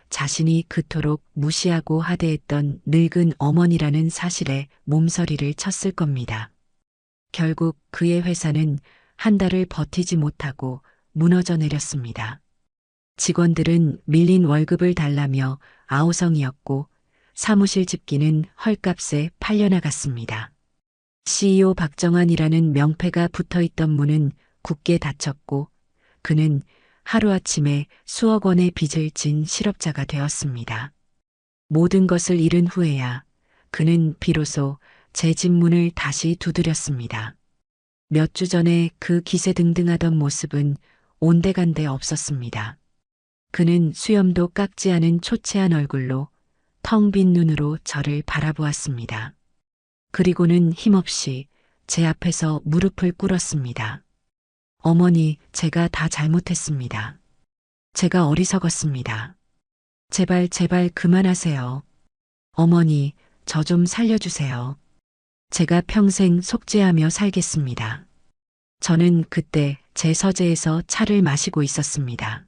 자신이 그토록 무시하고 하대했던 늙은 어머니라는 사실에 몸서리를 쳤을 겁니다. 결국 그의 회사는 한 달을 버티지 못하고 무너져 내렸습니다. 직원들은 밀린 월급을 달라며 아우성이었고 사무실 집기는 헐값에 팔려나갔습니다. CEO 박정환이라는 명패가 붙어 있던 문은 굳게 닫혔고 그는 하루아침에 수억 원의 빚을 진 실업자가 되었습니다. 모든 것을 잃은 후에야 그는 비로소 제 집 문을 다시 두드렸습니다. 몇 주 전에 그 기세등등하던 모습은 온데간데 없었습니다. 그는 수염도 깎지 않은 초췌한 얼굴로 텅 빈 눈으로 저를 바라보았습니다. 그리고는 힘없이 제 앞에서 무릎을 꿇었습니다. 어머니, 제가 다 잘못했습니다. 제가 어리석었습니다. 제발, 제발 그만하세요. 어머니, 저 좀 살려주세요. 제가 평생 속죄하며 살겠습니다. 저는 그때 제 서재에서 차를 마시고 있었습니다.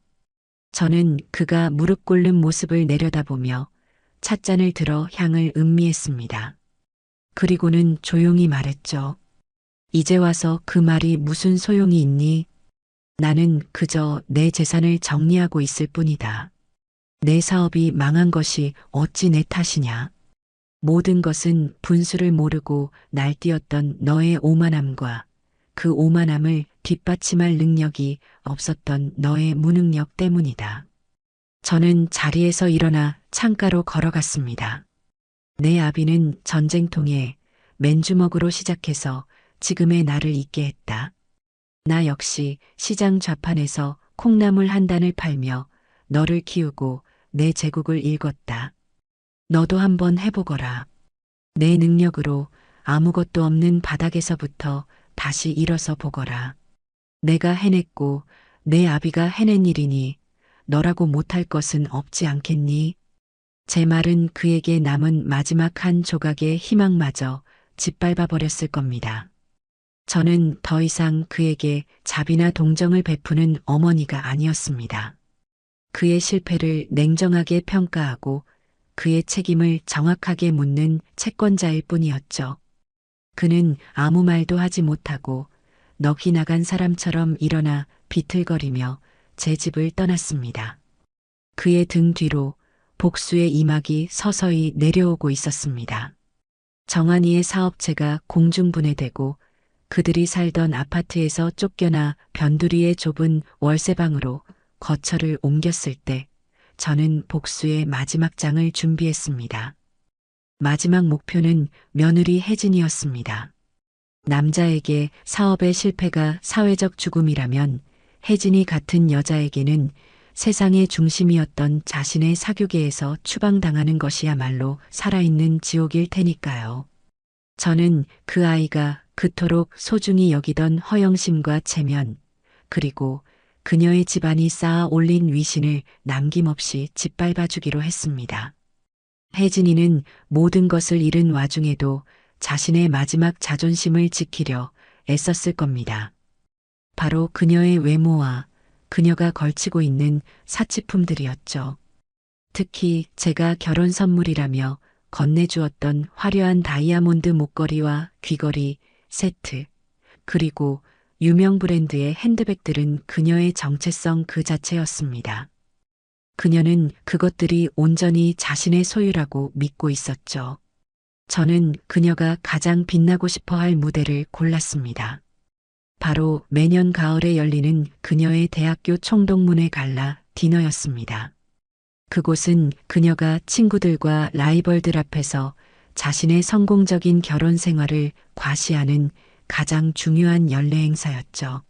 저는 그가 무릎 꿇는 모습을 내려다보며 찻잔을 들어 향을 음미했습니다. 그리고는 조용히 말했죠. 이제 와서 그 말이 무슨 소용이 있니? 나는 그저 내 재산을 정리하고 있을 뿐이다. 내 사업이 망한 것이 어찌 내 탓이냐? 모든 것은 분수를 모르고 날뛰었던 너의 오만함과 그 오만함을 뒷받침할 능력이 없었던 너의 무능력 때문이다. 저는 자리에서 일어나 창가로 걸어갔습니다. 내 아비는 전쟁통에 맨주먹으로 시작해서 지금의 나를 있게 했다. 나 역시 시장 좌판에서 콩나물 한 단을 팔며 너를 키우고 내 제국을 일궜다. 너도 한번 해보거라. 내 능력으로 아무것도 없는 바닥에서부터 다시 일어서 보거라. 내가 해냈고 내 아비가 해낸 일이니 너라고 못할 것은 없지 않겠니? 제 말은 그에게 남은 마지막 한 조각의 희망마저 짓밟아 버렸을 겁니다. 저는 더 이상 그에게 자비나 동정을 베푸는 어머니가 아니었습니다. 그의 실패를 냉정하게 평가하고 그의 책임을 정확하게 묻는 채권자일 뿐이었죠. 그는 아무 말도 하지 못하고 넋이 나간 사람처럼 일어나 비틀거리며 제 집을 떠났습니다. 그의 등 뒤로 복수의 이막이 서서히 내려오고 있었습니다. 정한이의 사업체가 공중분해되고 그들이 살던 아파트에서 쫓겨나 변두리의 좁은 월세방으로 거처를 옮겼을 때 저는 복수의 마지막 장을 준비했습니다. 마지막 목표는 며느리 혜진이었습니다. 남자에게 사업의 실패가 사회적 죽음이라면 혜진이 같은 여자에게는 세상의 중심이었던 자신의 사교계에서 추방당하는 것이야말로 살아있는 지옥일 테니까요. 저는 그 아이가 그토록 소중히 여기던 허영심과 체면, 그리고 그녀의 집안이 쌓아 올린 위신을 남김없이 짓밟아 주기로 했습니다. 혜진이는 모든 것을 잃은 와중에도 자신의 마지막 자존심을 지키려 애썼을 겁니다. 바로 그녀의 외모와 그녀가 걸치고 있는 사치품들이었죠. 특히 제가 결혼 선물이라며 건네주었던 화려한 다이아몬드 목걸이와 귀걸이, 세트, 그리고 유명 브랜드의 핸드백들은 그녀의 정체성 그 자체였습니다. 그녀는 그것들이 온전히 자신의 소유라고 믿고 있었죠. 저는 그녀가 가장 빛나고 싶어 할 무대를 골랐습니다. 바로 매년 가을에 열리는 그녀의 대학교 총동문회 갈라 디너였습니다. 그곳은 그녀가 친구들과 라이벌들 앞에서 자신의 성공적인 결혼 생활을 과시하는 가장 중요한 연례 행사였죠.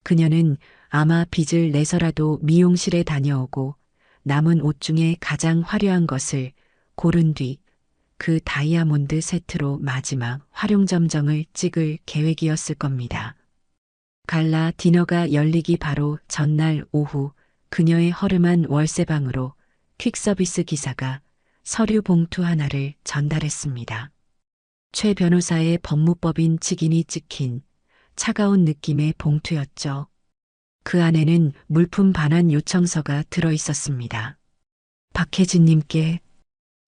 그녀는 아마 빚을 내서라도 미용실에 다녀오고 남은 옷 중에 가장 화려한 것을 고른 뒤 그 다이아몬드 세트로 마지막 활용점정을 찍을 계획이었을 겁니다. 갈라 디너가 열리기 바로 전날 오후 그녀의 허름한 월세방으로 퀵서비스 기사가 서류 봉투 하나를 전달했습니다. 최 변호사의 법무법인 직인이 찍힌 차가운 느낌의 봉투였죠. 그 안에는 물품 반환 요청서가 들어 있었습니다. 박혜진님께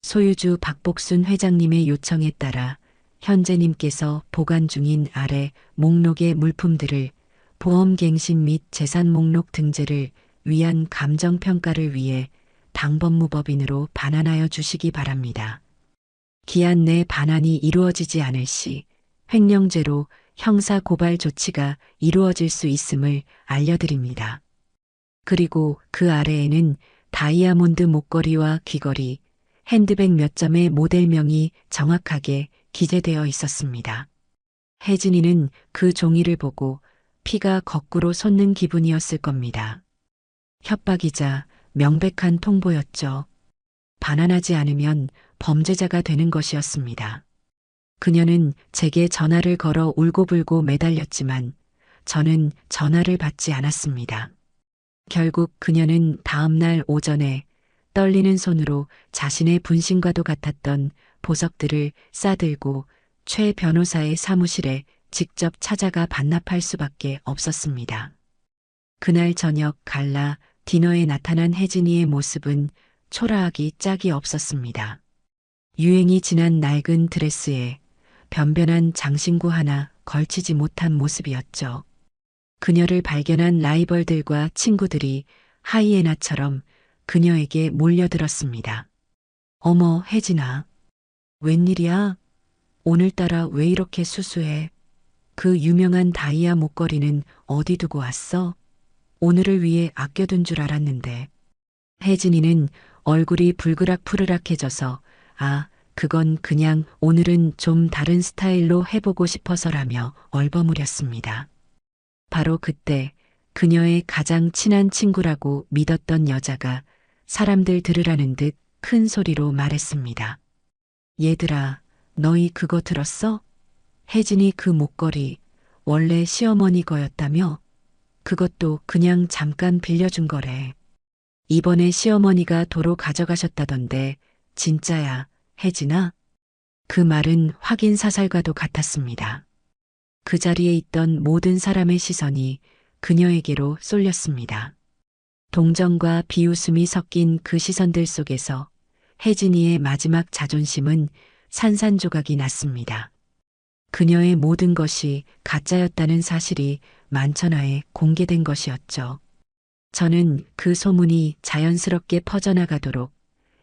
소유주 박복순 회장님의 요청에 따라 현재님께서 보관 중인 아래 목록의 물품들을 보험갱신 및 재산 목록 등재를 위한 감정평가를 위해 당법무법인으로 반환하여 주시기 바랍니다. 기한 내 반환이 이루어지지 않을 시 횡령죄로 형사 고발 조치가 이루어질 수 있음을 알려드립니다. 그리고 그 아래에는 다이아몬드 목걸이와 귀걸이, 핸드백 몇 점의 모델명이 정확하게 기재되어 있었습니다. 혜진이는 그 종이를 보고 피가 거꾸로 솟는 기분이었을 겁니다. 협박이자 명백한 통보였죠. 반환하지 않으면 범죄자가 되는 것이었습니다. 그녀는 제게 전화를 걸어 울고불고 매달렸지만 저는 전화를 받지 않았습니다. 결국 그녀는 다음 날 오전에 떨리는 손으로 자신의 분신과도 같았던 보석들을 싸들고 최 변호사의 사무실에 직접 찾아가 반납할 수밖에 없었습니다. 그날 저녁 갈라 디너에 나타난 혜진이의 모습은 초라하기 짝이 없었습니다. 유행이 지난 낡은 드레스에 변변한 장신구 하나 걸치지 못한 모습이었죠. 그녀를 발견한 라이벌들과 친구들이 하이에나처럼 그녀에게 몰려들었습니다. 어머, 혜진아. 웬일이야? 오늘따라 왜 이렇게 수수해? 그 유명한 다이아 목걸이는 어디 두고 왔어? 오늘을 위해 아껴둔 줄 알았는데. 혜진이는 얼굴이 불그락푸르락해져서 그건 그냥 오늘은 좀 다른 스타일로 해보고 싶어서라며 얼버무렸습니다. 바로 그때 그녀의 가장 친한 친구라고 믿었던 여자가 사람들 들으라는 듯 큰 소리로 말했습니다. 얘들아, 너희 그거 들었어? 혜진이 그 목걸이 원래 시어머니 거였다며? 그것도 그냥 잠깐 빌려준 거래. 이번에 시어머니가 도로 가져가셨다던데 진짜야, 혜진아? 그 말은 확인 사살과도 같았습니다. 그 자리에 있던 모든 사람의 시선이 그녀에게로 쏠렸습니다. 동정과 비웃음이 섞인 그 시선들 속에서 혜진이의 마지막 자존심은 산산조각이 났습니다. 그녀의 모든 것이 가짜였다는 사실이 만천하에 공개된 것이었죠. 저는 그 소문이 자연스럽게 퍼져나가도록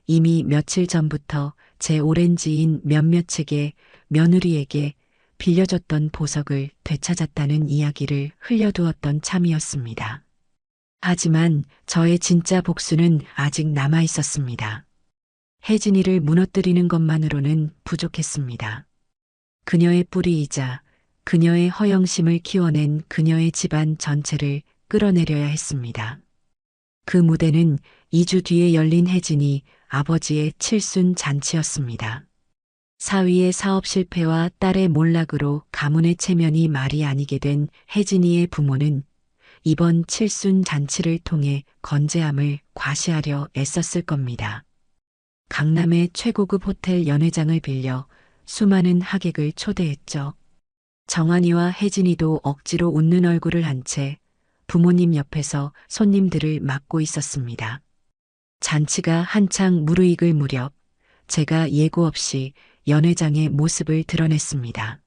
이미 며칠 전부터 제 오렌지인 몇몇에게 며느리에게 빌려줬던 보석을 되찾았다는 이야기를 흘려두었던 참이었습니다. 하지만 저의 진짜 복수는 아직 남아 있었습니다. 혜진이를 무너뜨리는 것만으로는 부족했습니다. 그녀의 뿌리이자 그녀의 허영심을 키워낸 그녀의 집안 전체를 끌어내려야 했습니다. 그 무대는 2주 뒤에 열린 혜진이 아버지의 칠순 잔치였습니다. 사위의 사업 실패와 딸의 몰락으로 가문의 체면이 말이 아니게 된 혜진이의 부모는 이번 칠순 잔치를 통해 건재함을 과시하려 애썼을 겁니다. 강남의 최고급 호텔 연회장을 빌려 수많은 하객을 초대했죠. 정한이와 혜진이도 억지로 웃는 얼굴을 한 채 부모님 옆에서 손님들을 맡고 있었습니다. 잔치가 한창 무르익을 무렵 제가 예고 없이 연회장의 모습을 드러냈습니다.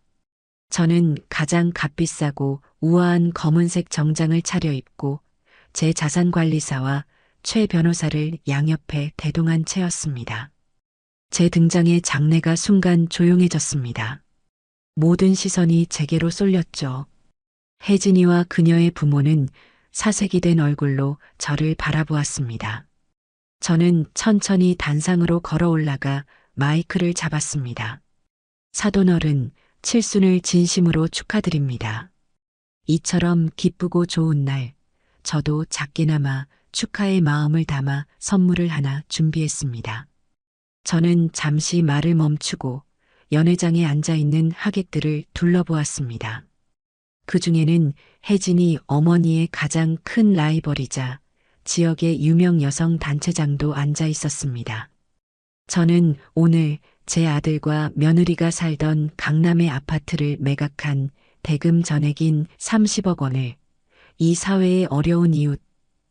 저는 가장 값비싸고 우아한 검은색 정장을 차려입고 제 자산관리사와 최 변호사를 양옆에 대동한 채였습니다. 제 등장에 장내가 순간 조용해졌습니다. 모든 시선이 제게로 쏠렸죠. 혜진이와 그녀의 부모는 사색이 된 얼굴로 저를 바라보았습니다. 저는 천천히 단상으로 걸어 올라가 마이크를 잡았습니다. 사돈어른, 칠순을 진심으로 축하드립니다. 이처럼 기쁘고 좋은 날, 저도 작게나마 축하의 마음을 담아 선물을 하나 준비했습니다. 저는 잠시 말을 멈추고 연회장에 앉아있는 하객들을 둘러보았습니다. 그 중에는 혜진이 어머니의 가장 큰 라이벌이자 지역의 유명 여성 단체장도 앉아 있었습니다. 저는 오늘 제 아들과 며느리가 살던 강남의 아파트를 매각한 대금 전액인 30억 원을 이 사회의 어려운 이웃,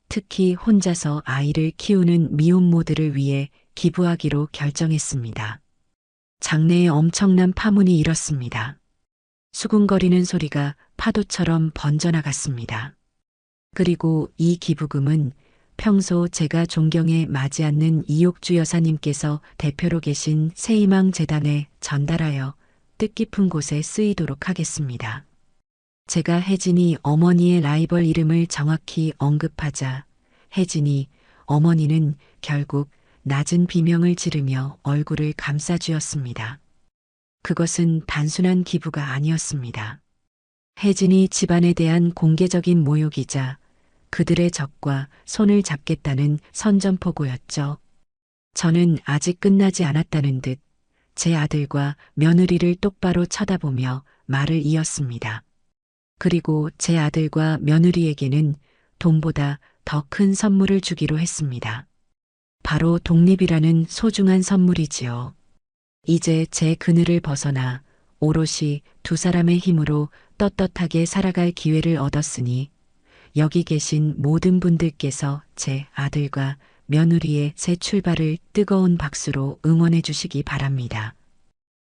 특히 혼자서 아이를 키우는 미혼모들을 위해 기부하기로 결정했습니다. 장내에 엄청난 파문이 일었습니다. 수군거리는 소리가 파도처럼 번져나갔습니다. 그리고 이 기부금은 평소 제가 존경해 마지 않는 이옥주 여사님께서 대표로 계신 새희망 재단에 전달하여 뜻깊은 곳에 쓰이도록 하겠습니다. 제가 혜진이 어머니의 라이벌 이름을 정확히 언급하자 혜진이 어머니는 결국 낮은 비명을 지르며 얼굴을 감싸쥐었습니다. 그것은 단순한 기부가 아니었습니다. 혜진이 집안에 대한 공개적인 모욕이자 그들의 적과 손을 잡겠다는 선전포고였죠. 저는 아직 끝나지 않았다는 듯 제 아들과 며느리를 똑바로 쳐다보며 말을 이었습니다. 그리고 제 아들과 며느리에게는 돈보다 더 큰 선물을 주기로 했습니다. 바로 독립이라는 소중한 선물이지요. 이제 제 그늘을 벗어나 오롯이 두 사람의 힘으로 떳떳하게 살아갈 기회를 얻었으니 여기 계신 모든 분들께서 제 아들과 며느리의 새 출발을 뜨거운 박수로 응원해 주시기 바랍니다.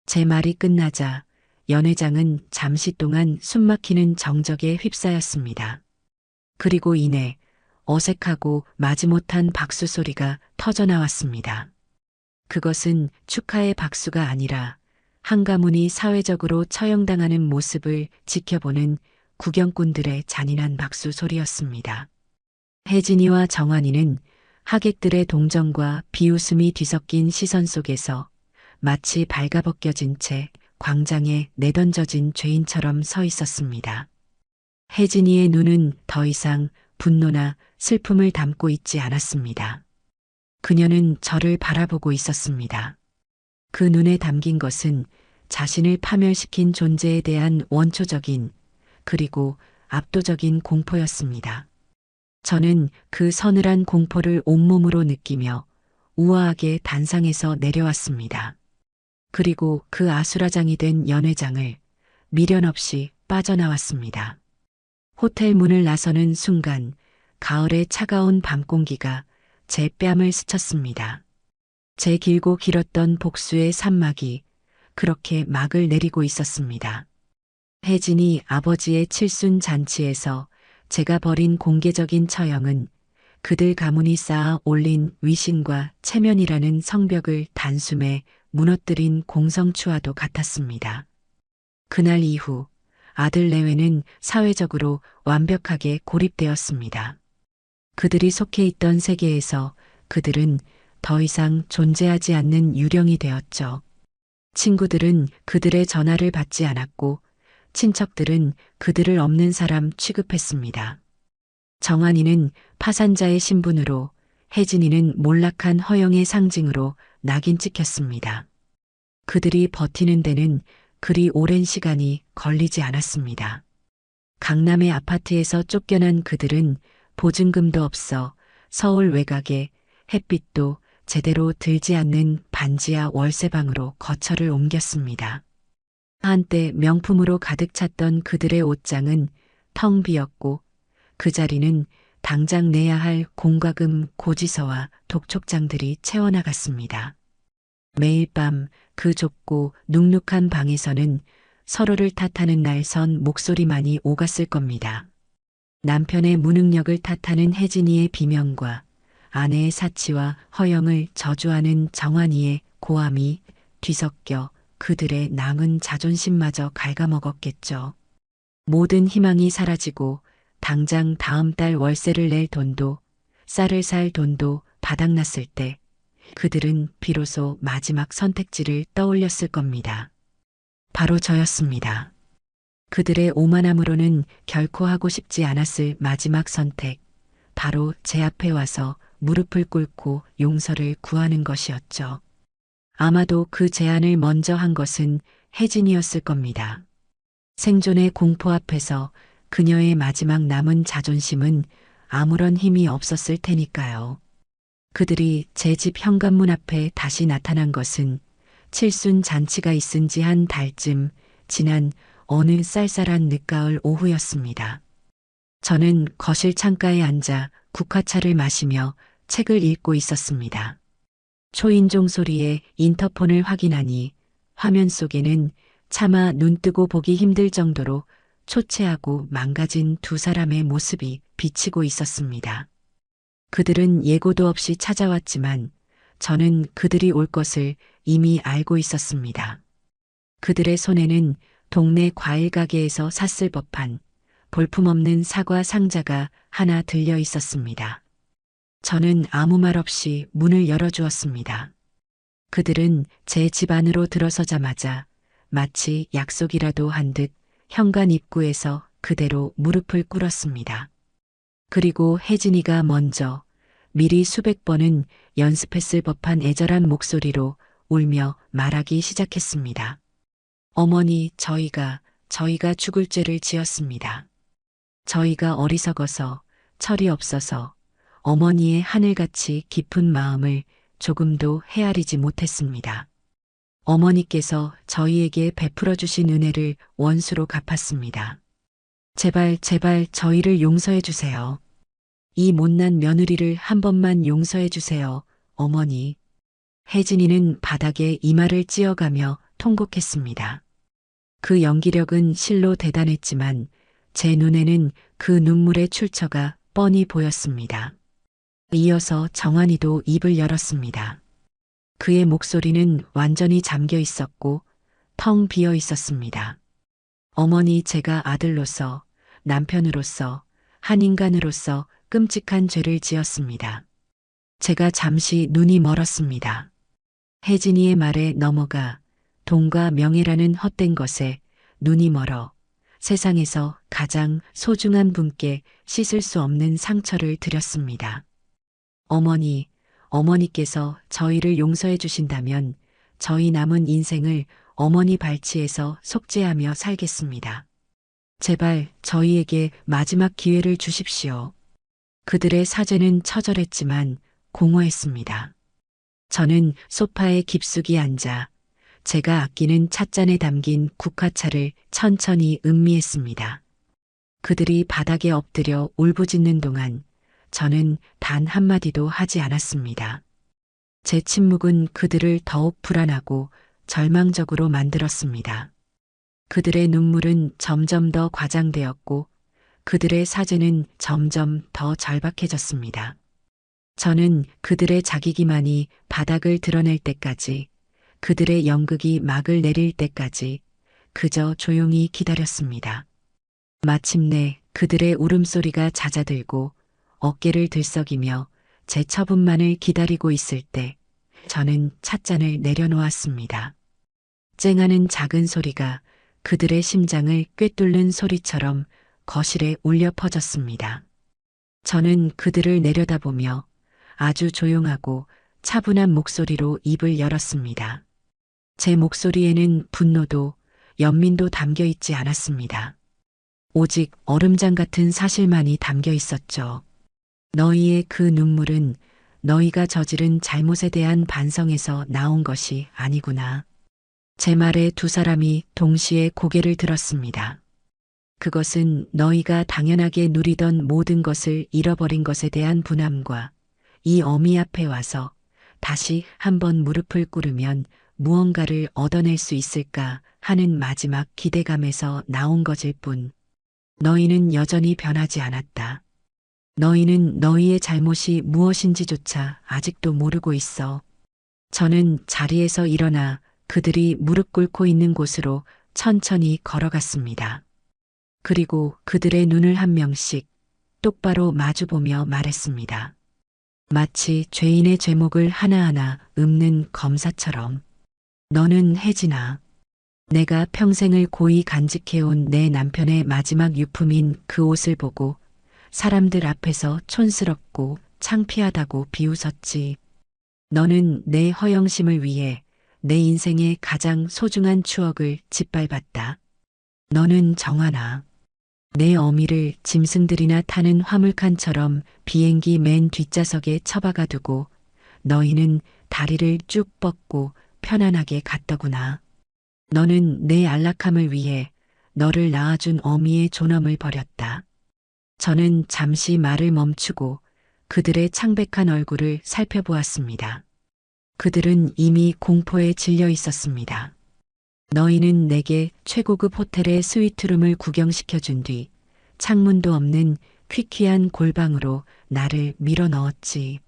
제 말이 끝나자 연 회장은 잠시 동안 숨막히는 정적에 휩싸였습니다. 그리고 이내 어색하고 마지못한 박수 소리가 터져나왔습니다. 그것은 축하의 박수가 아니라 한 가문이 사회적으로 처형당하는 모습을 지켜보는 구경꾼들의 잔인한 박수 소리였습니다. 혜진이와 정환이는 하객들의 동정과 비웃음이 뒤섞인 시선 속에서 마치 발가벗겨진 채 광장에 내던져진 죄인처럼 서 있었습니다. 혜진이의 눈은 더 이상 분노나 슬픔을 담고 있지 않았습니다. 그녀는 저를 바라보고 있었습니다. 그 눈에 담긴 것은 자신을 파멸시킨 존재에 대한 원초적인 그리고 압도적인 공포였습니다. 저는 그 서늘한 공포를 온몸으로 느끼며 우아하게 단상에서 내려왔습니다. 그리고 그 아수라장이 된 연회장을 미련 없이 빠져나왔습니다. 호텔 문을 나서는 순간 가을의 차가운 밤 공기가 제 뺨을 스쳤습니다. 제 길고 길었던 복수의 산막이 그렇게 막을 내리고 있었습니다. 혜진이 아버지의 칠순 잔치에서 제가 벌인 공개적인 처형은 그들 가문이 쌓아 올린 위신과 체면이라는 성벽을 단숨에 무너뜨린 공성추와도 같았습니다. 그날 이후 아들 내외는 사회적으로 완벽하게 고립되었습니다. 그들이 속해 있던 세계에서 그들은 더 이상 존재하지 않는 유령이 되었죠. 친구들은 그들의 전화를 받지 않았고 친척들은 그들을 없는 사람 취급했습니다. 정환이는 파산자의 신분으로 혜진이는 몰락한 허영의 상징으로 낙인 찍혔습니다. 그들이 버티는 데는 그리 오랜 시간이 걸리지 않았습니다. 강남의 아파트에서 쫓겨난 그들은 보증금도 없어 서울 외곽에 햇빛도 제대로 들지 않는 반지하 월세방으로 거처를 옮겼습니다. 한때 명품으로 가득 찼던 그들의 옷장은 텅 비었고 그 자리는 당장 내야 할 공과금 고지서와 독촉장들이 채워나갔습니다. 매일 밤 그 좁고 눅눅한 방에서는 서로를 탓하는 날선 목소리만이 오갔을 겁니다. 남편의 무능력을 탓하는 혜진이의 비명과 아내의 사치와 허영을 저주하는 정환이의 고함이 뒤섞여 그들의 남은 자존심마저 갉아먹었겠죠. 모든 희망이 사라지고 당장 다음 달 월세를 낼 돈도 쌀을 살 돈도 바닥났을 때 그들은 비로소 마지막 선택지를 떠올렸을 겁니다. 바로 저였습니다. 그들의 오만함으로는 결코 하고 싶지 않았을 마지막 선택, 바로 제 앞에 와서 무릎을 꿇고 용서를 구하는 것이었죠. 아마도 그 제안을 먼저 한 것은 혜진이었을 겁니다. 생존의 공포 앞에서 그녀의 마지막 남은 자존심은 아무런 힘이 없었을 테니까요. 그들이 제 집 현관문 앞에 다시 나타난 것은 칠순 잔치가 있은 지 한 달쯤 지난 어느 쌀쌀한 늦가을 오후였습니다. 저는 거실 창가에 앉아 국화차를 마시며 책을 읽고 있었습니다. 초인종 소리에 인터폰을 확인하니 화면 속에는 차마 눈 뜨고 보기 힘들 정도로 초췌하고 망가진 두 사람의 모습이 비치고 있었습니다. 그들은 예고도 없이 찾아왔지만 저는 그들이 올 것을 이미 알고 있었습니다. 그들의 손에는 동네 과일 가게에서 샀을 법한 볼품없는 사과 상자가 하나 들려 있었습니다. 저는 아무 말 없이 문을 열어주었습니다. 그들은 제 집 안으로 들어서자마자 마치 약속이라도 한 듯 현관 입구에서 그대로 무릎을 꿇었습니다. 그리고 혜진이가 먼저 미리 수백 번은 연습했을 법한 애절한 목소리로 울며 말하기 시작했습니다. 어머니, 저희가 죽을 죄를 지었습니다. 저희가 어리석어서, 철이 없어서 어머니의 하늘같이 깊은 마음을 조금도 헤아리지 못했습니다. 어머니께서 저희에게 베풀어 주신 은혜를 원수로 갚았습니다. 제발 저희를 용서해 주세요. 이 못난 며느리를 한 번만 용서해 주세요, 어머니. 혜진이는 바닥에 이마를 찧어가며 통곡했습니다. 그 연기력은 실로 대단했지만 제 눈에는 그 눈물의 출처가 뻔히 보였습니다. 이어서 정환이도 입을 열었습니다. 그의 목소리는 완전히 잠겨 있었고 텅 비어 있었습니다. 어머니, 제가 아들로서, 남편으로서, 한 인간으로서 끔찍한 죄를 지었습니다. 제가 잠시 눈이 멀었습니다. 혜진이의 말에 넘어가 돈과 명예라는 헛된 것에 눈이 멀어 세상에서 가장 소중한 분께 씻을 수 없는 상처를 드렸습니다. 어머니께서 저희를 용서해 주신다면 저희 남은 인생을 어머니 발치에서 속죄하며 살겠습니다. 제발 저희에게 마지막 기회를 주십시오. 그들의 사죄는 처절했지만 공허했습니다. 저는 소파에 깊숙이 앉아 제가 아끼는 찻잔에 담긴 국화차를 천천히 음미했습니다. 그들이 바닥에 엎드려 울부짖는 동안 저는 단 한마디도 하지 않았습니다. 제 침묵은 그들을 더욱 불안하고 절망적으로 만들었습니다. 그들의 눈물은 점점 더 과장되었고 그들의 사죄는 점점 더 절박해졌습니다. 저는 그들의 자기기만이 바닥을 드러낼 때까지, 그들의 연극이 막을 내릴 때까지 그저 조용히 기다렸습니다. 마침내 그들의 울음소리가 잦아들고 어깨를 들썩이며 제 처분만을 기다리고 있을 때 저는 찻잔을 내려놓았습니다. 쨍하는 작은 소리가 그들의 심장을 꿰뚫는 소리처럼 거실에 울려 퍼졌습니다. 저는 그들을 내려다보며 아주 조용하고 차분한 목소리로 입을 열었습니다. 제 목소리에는 분노도 연민도 담겨 있지 않았습니다. 오직 얼음장 같은 사실만이 담겨 있었죠. 너희의 그 눈물은 너희가 저지른 잘못에 대한 반성에서 나온 것이 아니구나. 제 말에 두 사람이 동시에 고개를 들었습니다. 그것은 너희가 당연하게 누리던 모든 것을 잃어버린 것에 대한 분함과 이 어미 앞에 와서 다시 한번 무릎을 꿇으면 무언가를 얻어낼 수 있을까 하는 마지막 기대감에서 나온 것일 뿐. 너희는 여전히 변하지 않았다. 너희는 너희의 잘못이 무엇인지조차 아직도 모르고 있어. 저는 자리에서 일어나 그들이 무릎 꿇고 있는 곳으로 천천히 걸어갔습니다. 그리고 그들의 눈을 한 명씩 똑바로 마주보며 말했습니다. 마치 죄인의 죄목을 하나하나 읊는 검사처럼. 너는 혜진아. 내가 평생을 고이 간직해온 내 남편의 마지막 유품인 그 옷을 보고 사람들 앞에서 촌스럽고 창피하다고 비웃었지. 너는 내 허영심을 위해 내 인생의 가장 소중한 추억을 짓밟았다. 너는 정하나. 내 어미를 짐승들이나 타는 화물칸처럼 비행기 맨 뒷좌석에 처박아 두고 너희는 다리를 쭉 뻗고 편안하게 갔더구나. 너는 내 안락함을 위해 너를 낳아준 어미의 존엄을 버렸다. 저는 잠시 말을 멈추고 그들의 창백한 얼굴을 살펴보았습니다. 그들은 이미 공포에 질려 있었습니다. 너희는 내게 최고급 호텔의 스위트룸을 구경시켜 준 뒤 창문도 없는 퀴퀴한 골방으로 나를 밀어 넣었지.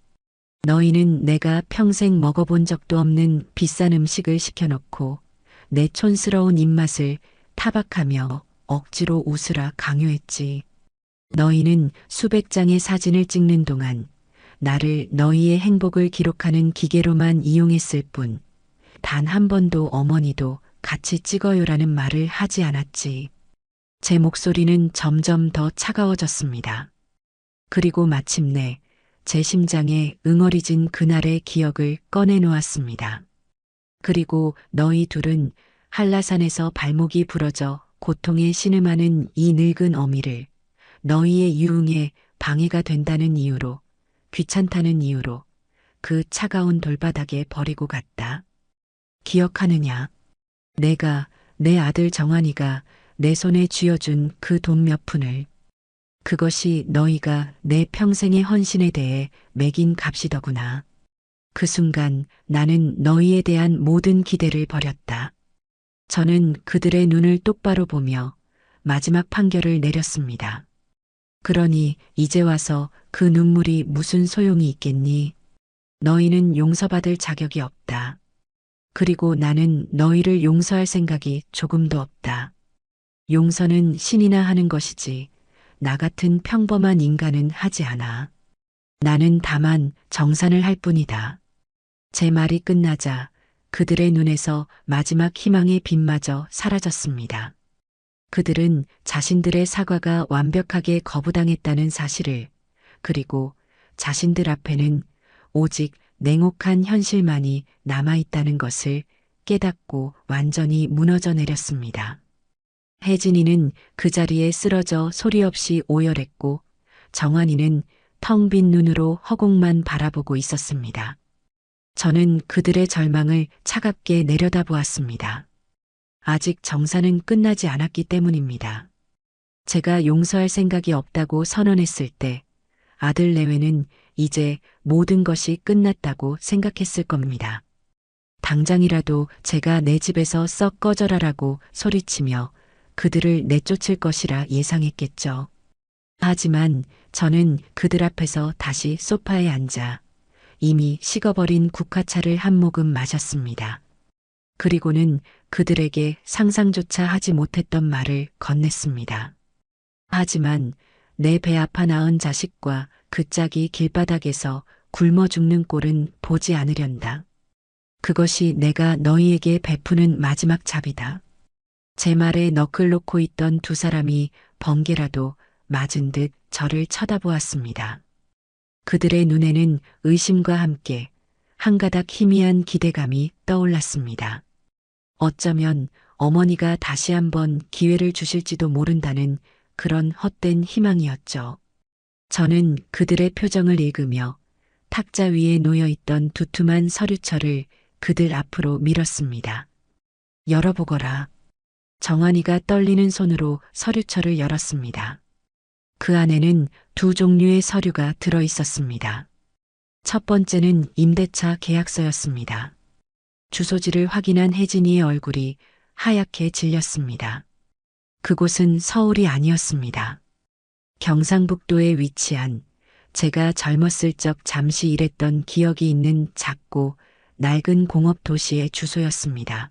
너희는 내가 평생 먹어본 적도 없는 비싼 음식을 시켜놓고 내 촌스러운 입맛을 타박하며 억지로 웃으라 강요했지. 너희는 수백 장의 사진을 찍는 동안 나를 너희의 행복을 기록하는 기계로만 이용했을 뿐, 단 한 번도 어머니도 같이 찍어요라는 말을 하지 않았지. 제 목소리는 점점 더 차가워졌습니다. 그리고 마침내 제 심장에 응어리진 그날의 기억을 꺼내놓았습니다. 그리고 너희 둘은 한라산에서 발목이 부러져 고통에 신음하는 이 늙은 어미를 너희의 유흥에 방해가 된다는 이유로, 귀찮다는 이유로 그 차가운 돌바닥에 버리고 갔다. 기억하느냐? 내가, 내 아들 정환이가 내 손에 쥐어준 그 돈 몇 푼을. 그것이 너희가 내 평생의 헌신에 대해 매긴 값이더구나. 그 순간 나는 너희에 대한 모든 기대를 버렸다. 저는 그들의 눈을 똑바로 보며 마지막 판결을 내렸습니다. 그러니 이제 와서 그 눈물이 무슨 소용이 있겠니? 너희는 용서받을 자격이 없다. 그리고 나는 너희를 용서할 생각이 조금도 없다. 용서는 신이나 하는 것이지 나 같은 평범한 인간은 하지 않아. 나는 다만 정산을 할 뿐이다. 제 말이 끝나자 그들의 눈에서 마지막 희망의 빛마저 사라졌습니다. 그들은 자신들의 사과가 완벽하게 거부당했다는 사실을, 그리고 자신들 앞에는 오직 냉혹한 현실만이 남아있다는 것을 깨닫고 완전히 무너져 내렸습니다. 혜진이는 그 자리에 쓰러져 소리 없이 오열했고 정환이는 텅 빈 눈으로 허공만 바라보고 있었습니다. 저는 그들의 절망을 차갑게 내려다보았습니다. 아직 정사는 끝나지 않았기 때문입니다. 제가 용서할 생각이 없다고 선언했을 때 아들 내외는 이제 모든 것이 끝났다고 생각했을 겁니다. 당장이라도 제가 내 집에서 썩 꺼져라라고 소리치며 그들을 내쫓을 것이라 예상했겠죠. 하지만 저는 그들 앞에서 다시 소파에 앉아 이미 식어버린 국화차를 한 모금 마셨습니다. 그리고는 그들에게 상상조차 하지 못했던 말을 건넸습니다. 하지만 내 배 아파 낳은 자식과 그 짝이 길바닥에서 굶어 죽는 꼴은 보지 않으련다. 그것이 내가 너희에게 베푸는 마지막 잡이다. 제 말에 너클 놓고 있던 두 사람이 번개라도 맞은 듯 저를 쳐다보았습니다. 그들의 눈에는 의심과 함께 한 가닥 희미한 기대감이 떠올랐습니다. 어쩌면 어머니가 다시 한번 기회를 주실지도 모른다는 그런 헛된 희망이었죠. 저는 그들의 표정을 읽으며 탁자 위에 놓여있던 두툼한 서류철을 그들 앞으로 밀었습니다. 열어보거라. 정환이가 떨리는 손으로 서류철을 열었습니다. 그 안에는 두 종류의 서류가 들어 있었습니다. 첫 번째는 임대차 계약서였습니다. 주소지를 확인한 혜진이의 얼굴이 하얗게 질렸습니다. 그곳은 서울이 아니었습니다. 경상북도에 위치한 제가 젊었을 적 잠시 일했던 기억이 있는 작고 낡은 공업 도시의 주소였습니다.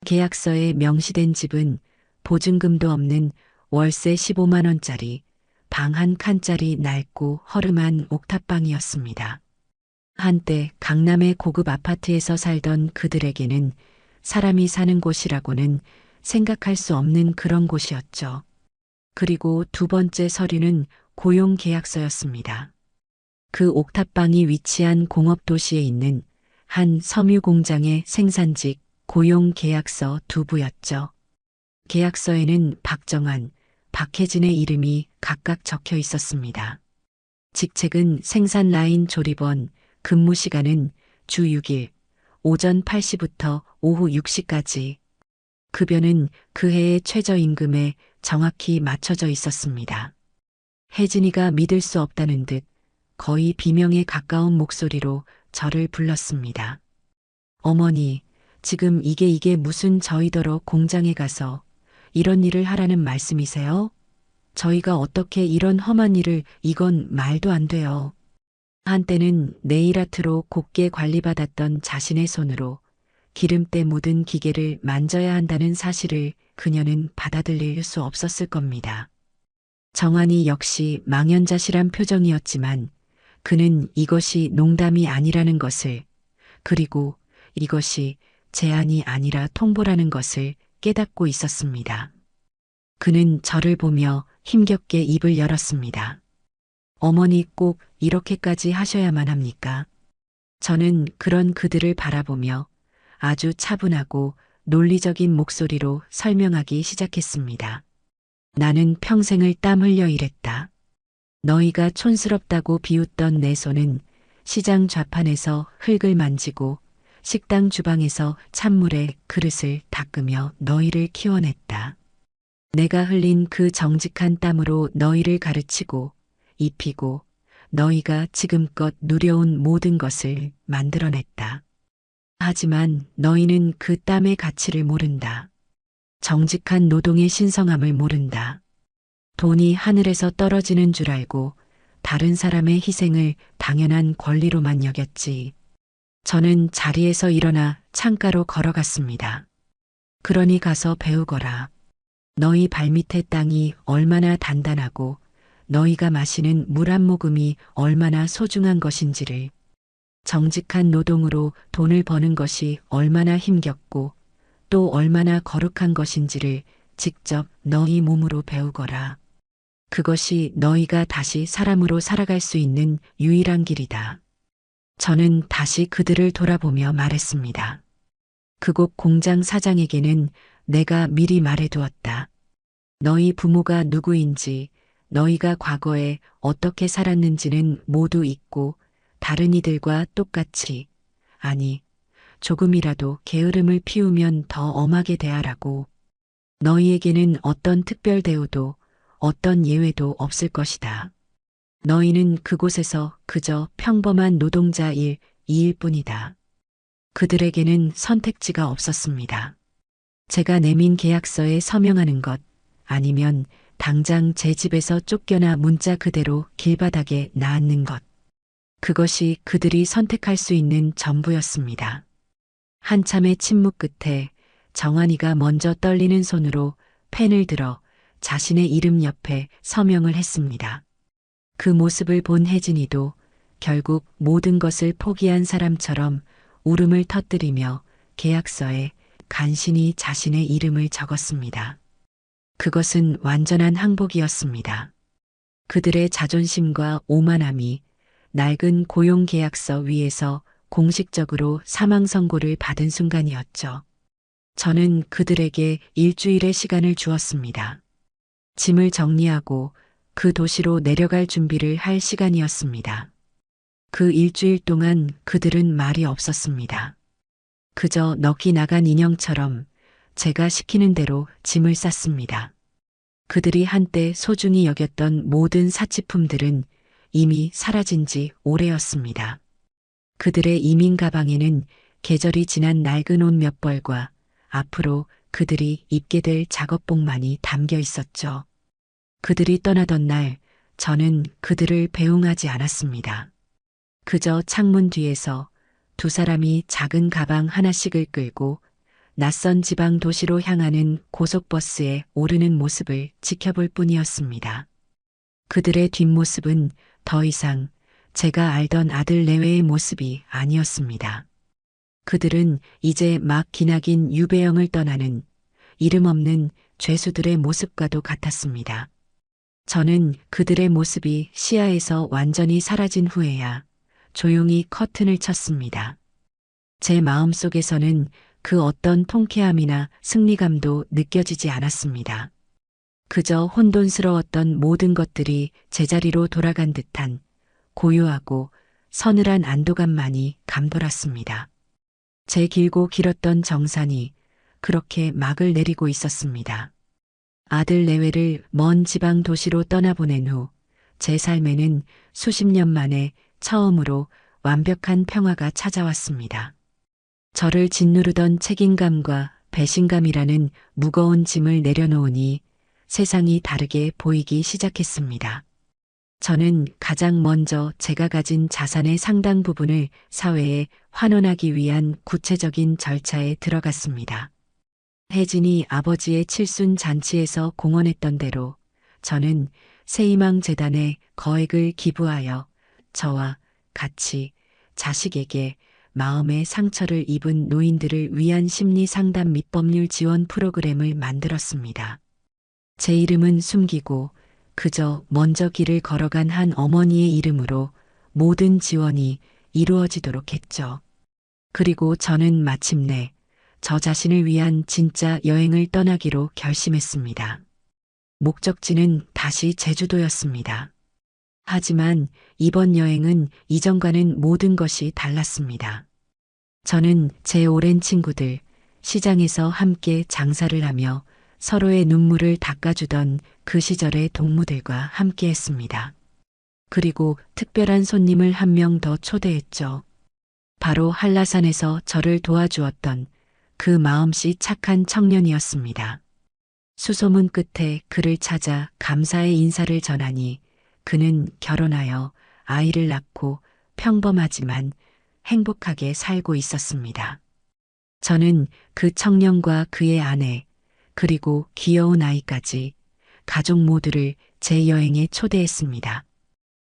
계약서에 명시된 집은 보증금도 없는 월세 15만 원짜리 방 한 칸짜리 낡고 허름한 옥탑방이었습니다. 한때 강남의 고급 아파트에서 살던 그들에게는 사람이 사는 곳이라고는 생각할 수 없는 그런 곳이었죠. 그리고 두 번째 서류는 고용 계약서였습니다. 그 옥탑방이 위치한 공업도시에 있는 한 섬유 공장의 생산직 고용 계약서 두 부였죠. 계약서에는 박정환, 박혜진의 이름이 각각 적혀 있었습니다. 직책은 생산 라인 조립원, 근무 시간은 주 6일, 오전 8시부터 오후 6시까지. 급여는 그 해의 최저임금에 정확히 맞춰져 있었습니다. 혜진이가 믿을 수 없다는 듯 거의 비명에 가까운 목소리로 저를 불렀습니다. 어머니, 지금 이게 무슨 저희더러 공장에 가서 이런 일을 하라는 말씀이세요? 저희가 어떻게 이런 험한 일을, 이건 말도 안 돼요. 한때는 네일아트로 곱게 관리받았던 자신의 손으로 기름때 묻은 기계를 만져야 한다는 사실을 그녀는 받아들일 수 없었을 겁니다. 정한이 역시 망연자실한 표정이었지만 그는 이것이 농담이 아니라는 것을, 그리고 이것이 제안이 아니라 통보라는 것을 깨닫고 있었습니다. 그는 저를 보며 힘겹게 입을 열었습니다. 어머니 꼭 이렇게까지 하셔야만 합니까? 저는 그런 그들을 바라보며 아주 차분하고 논리적인 목소리로 설명하기 시작했습니다. 나는 평생을 땀 흘려 일했다. 너희가 촌스럽다고 비웃던 내 손은 시장 좌판에서 흙을 만지고 식당 주방에서 찬물에 그릇을 닦으며 너희를 키워냈다. 내가 흘린 그 정직한 땀으로 너희를 가르치고 입히고 너희가 지금껏 누려온 모든 것을 만들어냈다. 하지만 너희는 그 땀의 가치를 모른다. 정직한 노동의 신성함을 모른다. 돈이 하늘에서 떨어지는 줄 알고 다른 사람의 희생을 당연한 권리로만 여겼지. 저는 자리에서 일어나 창가로 걸어갔습니다. 그러니 가서 배우거라. 너희 발밑의 땅이 얼마나 단단하고 너희가 마시는 물 한 모금이 얼마나 소중한 것인지를, 정직한 노동으로 돈을 버는 것이 얼마나 힘겹고 또 얼마나 거룩한 것인지를 직접 너희 몸으로 배우거라. 그것이 너희가 다시 사람으로 살아갈 수 있는 유일한 길이다. 저는 다시 그들을 돌아보며 말했습니다. 그곳 공장 사장에게는 내가 미리 말해두었다. 너희 부모가 누구인지, 너희가 과거에 어떻게 살았는지는 모두 잊고 다른 이들과 똑같이, 아니, 조금이라도 게으름을 피우면 더 엄하게 대하라고. 너희에게는 어떤 특별 대우도 어떤 예외도 없을 것이다. 너희는 그곳에서 그저 평범한 노동자일 이일 뿐이다. 그들에게는 선택지가 없었습니다. 제가 내민 계약서에 서명하는 것, 아니면 당장 제 집에서 쫓겨나 문자 그대로 길바닥에 놔앉는 것. 그것이 그들이 선택할 수 있는 전부였습니다. 한참의 침묵 끝에 정한이가 먼저 떨리는 손으로 펜을 들어 자신의 이름 옆에 서명을 했습니다. 그 모습을 본 혜진이도 결국 모든 것을 포기한 사람처럼 울음을 터뜨리며 계약서에 간신히 자신의 이름을 적었습니다. 그것은 완전한 항복이었습니다. 그들의 자존심과 오만함이 낡은 고용계약서 위에서 공식적으로 사망 선고를 받은 순간이었죠. 저는 그들에게 일주일의 시간을 주었습니다. 짐을 정리하고 그 도시로 내려갈 준비를 할 시간이었습니다. 그 일주일 동안 그들은 말이 없었습니다. 그저 넋이 나간 인형처럼 제가 시키는 대로 짐을 쌌습니다. 그들이 한때 소중히 여겼던 모든 사치품들은 이미 사라진 지 오래였습니다. 그들의 이민 가방에는 계절이 지난 낡은 옷 몇 벌과 앞으로 그들이 입게 될 작업복만이 담겨 있었죠. 그들이 떠나던 날 저는 그들을 배웅하지 않았습니다. 그저 창문 뒤에서 두 사람이 작은 가방 하나씩을 끌고 낯선 지방 도시로 향하는 고속버스에 오르는 모습을 지켜볼 뿐이었습니다. 그들의 뒷모습은 더 이상 제가 알던 아들 내외의 모습이 아니었습니다. 그들은 이제 막 기나긴 유배영을 떠나는 이름 없는 죄수들의 모습과도 같았습니다. 저는 그들의 모습이 시야에서 완전히 사라진 후에야 조용히 커튼을 쳤습니다. 제 마음속에서는 그 어떤 통쾌함이나 승리감도 느껴지지 않았습니다. 그저 혼돈스러웠던 모든 것들이 제자리로 돌아간 듯한 고요하고 서늘한 안도감만이 감돌았습니다. 제 길고 길었던 정산이 그렇게 막을 내리고 있었습니다. 아들 내외를 먼 지방 도시로 떠나보낸 후 제 삶에는 수십 년 만에 처음으로 완벽한 평화가 찾아왔습니다. 저를 짓누르던 책임감과 배신감이라는 무거운 짐을 내려놓으니 세상이 다르게 보이기 시작했습니다. 저는 가장 먼저 제가 가진 자산의 상당 부분을 사회에 환원하기 위한 구체적인 절차에 들어갔습니다. 혜진이 아버지의 칠순 잔치에서 공언했던 대로 저는 새희망재단에 거액을 기부하여 저와 같이 자식에게 마음의 상처를 입은 노인들을 위한 심리 상담 및 법률 지원 프로그램을 만들었습니다. 제 이름은 숨기고 그저 먼저 길을 걸어간 한 어머니의 이름으로 모든 지원이 이루어지도록 했죠. 그리고 저는 마침내 저 자신을 위한 진짜 여행을 떠나기로 결심했습니다. 목적지는 다시 제주도였습니다. 하지만 이번 여행은 이전과는 모든 것이 달랐습니다. 저는 제 오랜 친구들, 시장에서 함께 장사를 하며 서로의 눈물을 닦아주던 그 시절의 동무들과 함께 했습니다. 그리고 특별한 손님을 한 명 더 초대했죠. 바로 한라산에서 저를 도와주었던 그 마음씨 착한 청년이었습니다. 수소문 끝에 그를 찾아 감사의 인사를 전하니 그는 결혼하여 아이를 낳고 평범하지만 행복하게 살고 있었습니다. 저는 그 청년과 그의 아내, 그리고 귀여운 아이까지 가족 모두를 제 여행에 초대했습니다.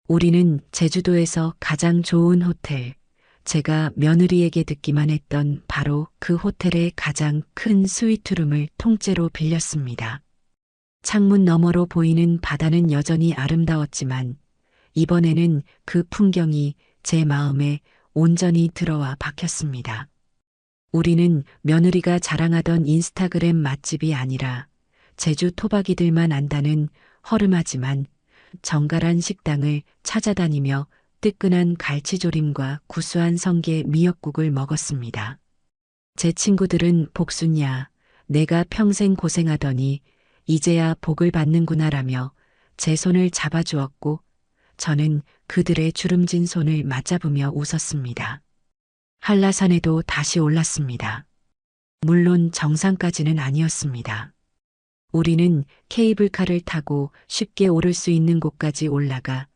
우리는 제주도에서 가장 좋은 호텔, 제가 며느리에게 듣기만 했던 바로 그 호텔의 가장 큰 스위트룸을 통째로 빌렸습니다. 창문 너머로 보이는 바다는 여전히 아름다웠지만 이번에는 그 풍경이 제 마음에 온전히 들어와 박혔습니다. 우리는 며느리가 자랑하던 인스타그램 맛집이 아니라 제주 토박이들만 안다는 허름하지만 정갈한 식당을 찾아다니며 뜨끈한 갈치조림과 구수한 성게 미역국을 먹었습니다. 제 친구들은 복순야, 내가 평생 고생하더니 이제야 복을 받는구나라며 제 손을 잡아주었고 저는 그들의 주름진 손을 맞잡으며 웃었습니다. 한라산에도 다시 올랐습니다. 물론 정상까지는 아니었습니다. 우리는 케이블카를 타고 쉽게 오를 수 있는 곳까지 올라가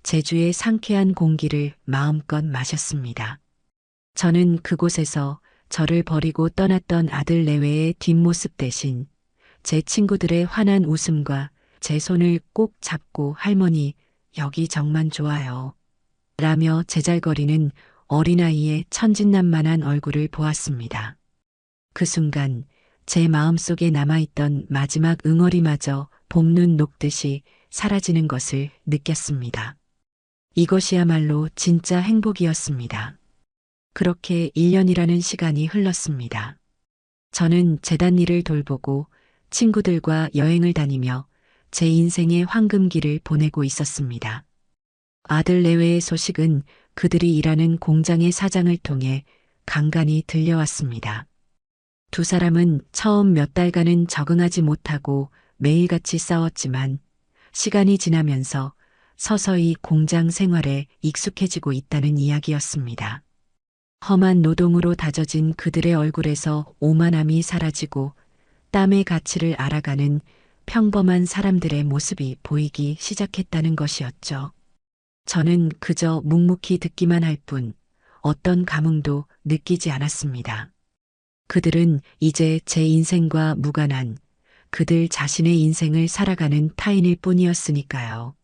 제주의 상쾌한 공기를 마음껏 마셨습니다. 저는 그곳에서 저를 버리고 떠났던 아들 내외의 뒷모습 대신 제 친구들의 환한 웃음과 제 손을 꼭 잡고 할머니, 여기 정말 좋아요. 라며 제잘거리는 어린아이의 천진난만한 얼굴을 보았습니다. 그 순간 제 마음속에 남아있던 마지막 응어리마저 봄눈 녹듯이 사라지는 것을 느꼈습니다. 이것이야말로 진짜 행복이었습니다. 그렇게 1년이라는 시간이 흘렀습니다. 저는 재단 일을 돌보고 친구들과 여행을 다니며 제 인생의 황금기를 보내고 있었습니다. 아들 내외의 소식은 그들이 일하는 공장의 사장을 통해 간간히 들려왔습니다. 두 사람은 처음 몇 달간은 적응하지 못하고 매일같이 싸웠지만 시간이 지나면서 서서히 공장 생활에 익숙해지고 있다는 이야기였습니다. 험한 노동으로 다져진 그들의 얼굴에서 오만함이 사라지고 땀의 가치를 알아가는 평범한 사람들의 모습이 보이기 시작했다는 것이었죠. 저는 그저 묵묵히 듣기만 할 뿐 어떤 감흥도 느끼지 않았습니다. 그들은 이제 제 인생과 무관한 그들 자신의 인생을 살아가는 타인일 뿐이었으니까요.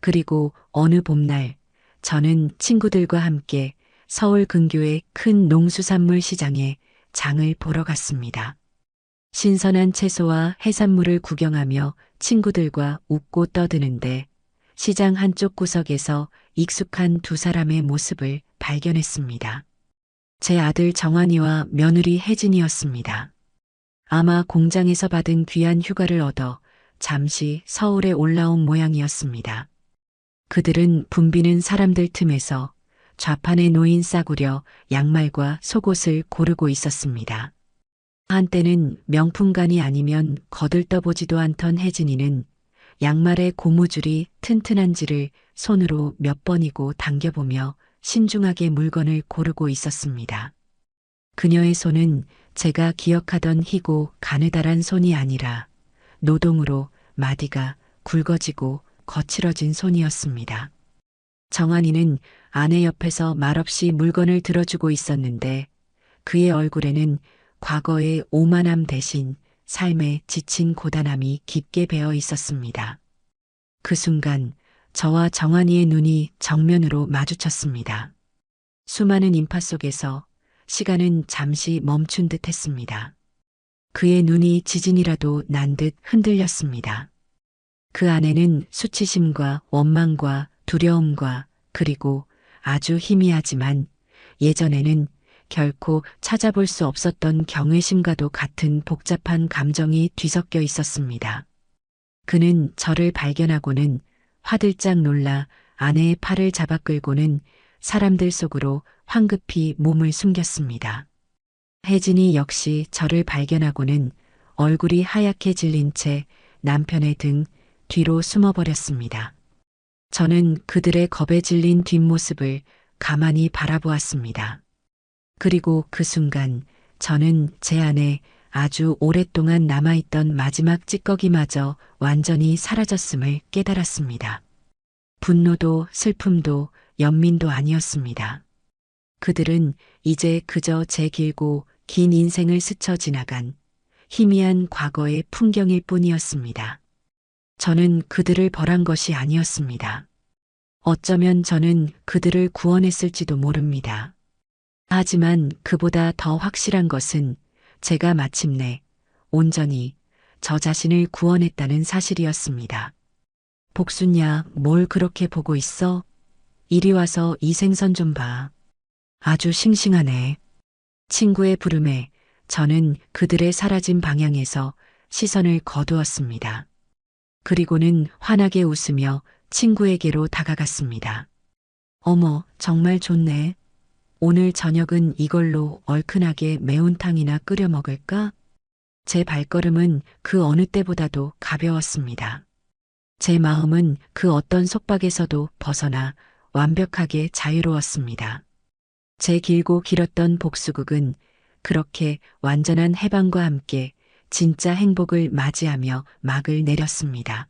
그리고 어느 봄날 저는 친구들과 함께 서울 근교의 큰 농수산물 시장에 장을 보러 갔습니다. 신선한 채소와 해산물을 구경하며 친구들과 웃고 떠드는데 시장 한쪽 구석에서 익숙한 두 사람의 모습을 발견했습니다. 제 아들 정환이와 며느리 혜진이었습니다. 아마 공장에서 받은 귀한 휴가를 얻어 잠시 서울에 올라온 모양이었습니다. 그들은 붐비는 사람들 틈에서 좌판에 놓인 싸구려 양말과 속옷을 고르고 있었습니다. 한때는 명품관이 아니면 거들떠보지도 않던 혜진이는 양말의 고무줄이 튼튼한지를 손으로 몇 번이고 당겨보며 신중하게 물건을 고르고 있었습니다. 그녀의 손은 제가 기억하던 희고 가느다란 손이 아니라 노동으로 마디가 굵어지고 거칠어진 손이었습니다. 정한이는 아내 옆에서 말없이 물건을 들어주고 있었는데 그의 얼굴에는 과거의 오만함 대신 삶에 지친 고단함이 깊게 배어 있었습니다. 그 순간 저와 정한이의 눈이 정면으로 마주쳤습니다. 수많은 인파 속에서 시간은 잠시 멈춘 듯 했습니다. 그의 눈이 지진이라도 난 듯 흔들렸습니다. 그 안에는 수치심과 원망과 두려움과 그리고 아주 희미하지만 예전에는 결코 찾아볼 수 없었던 경외심과도 같은 복잡한 감정이 뒤섞여 있었습니다. 그는 저를 발견하고는 화들짝 놀라 아내의 팔을 잡아 끌고는 사람들 속으로 황급히 몸을 숨겼습니다. 혜진이 역시 저를 발견하고는 얼굴이 하얗게 질린 채 남편의 등 뒤로 숨어버렸습니다. 저는 그들의 겁에 질린 뒷모습을 가만히 바라보았습니다. 그리고 그 순간 저는 제 안에 아주 오랫동안 남아있던 마지막 찌꺼기마저 완전히 사라졌음을 깨달았습니다. 분노도 슬픔도 연민도 아니었습니다. 그들은 이제 그저 제 길고 긴 인생을 스쳐 지나간 희미한 과거의 풍경일 뿐이었습니다. 저는 그들을 벌한 것이 아니었습니다. 어쩌면 저는 그들을 구원했을지도 모릅니다. 하지만 그보다 더 확실한 것은 제가 마침내 온전히 저 자신을 구원했다는 사실이었습니다. 복순야, 뭘 그렇게 보고 있어? 이리 와서 이 생선 좀 봐. 아주 싱싱하네. 친구의 부름에 저는 그들의 사라진 방향에서 시선을 거두었습니다. 그리고는 환하게 웃으며 친구에게로 다가갔습니다. 어머, 정말 좋네. 오늘 저녁은 이걸로 얼큰하게 매운탕이나 끓여 먹을까? 제 발걸음은 그 어느 때보다도 가벼웠습니다. 제 마음은 그 어떤 속박에서도 벗어나 완벽하게 자유로웠습니다. 제 길고 길었던 복수극은 그렇게 완전한 해방과 함께 진짜 행복을 맞이하며 막을 내렸습니다.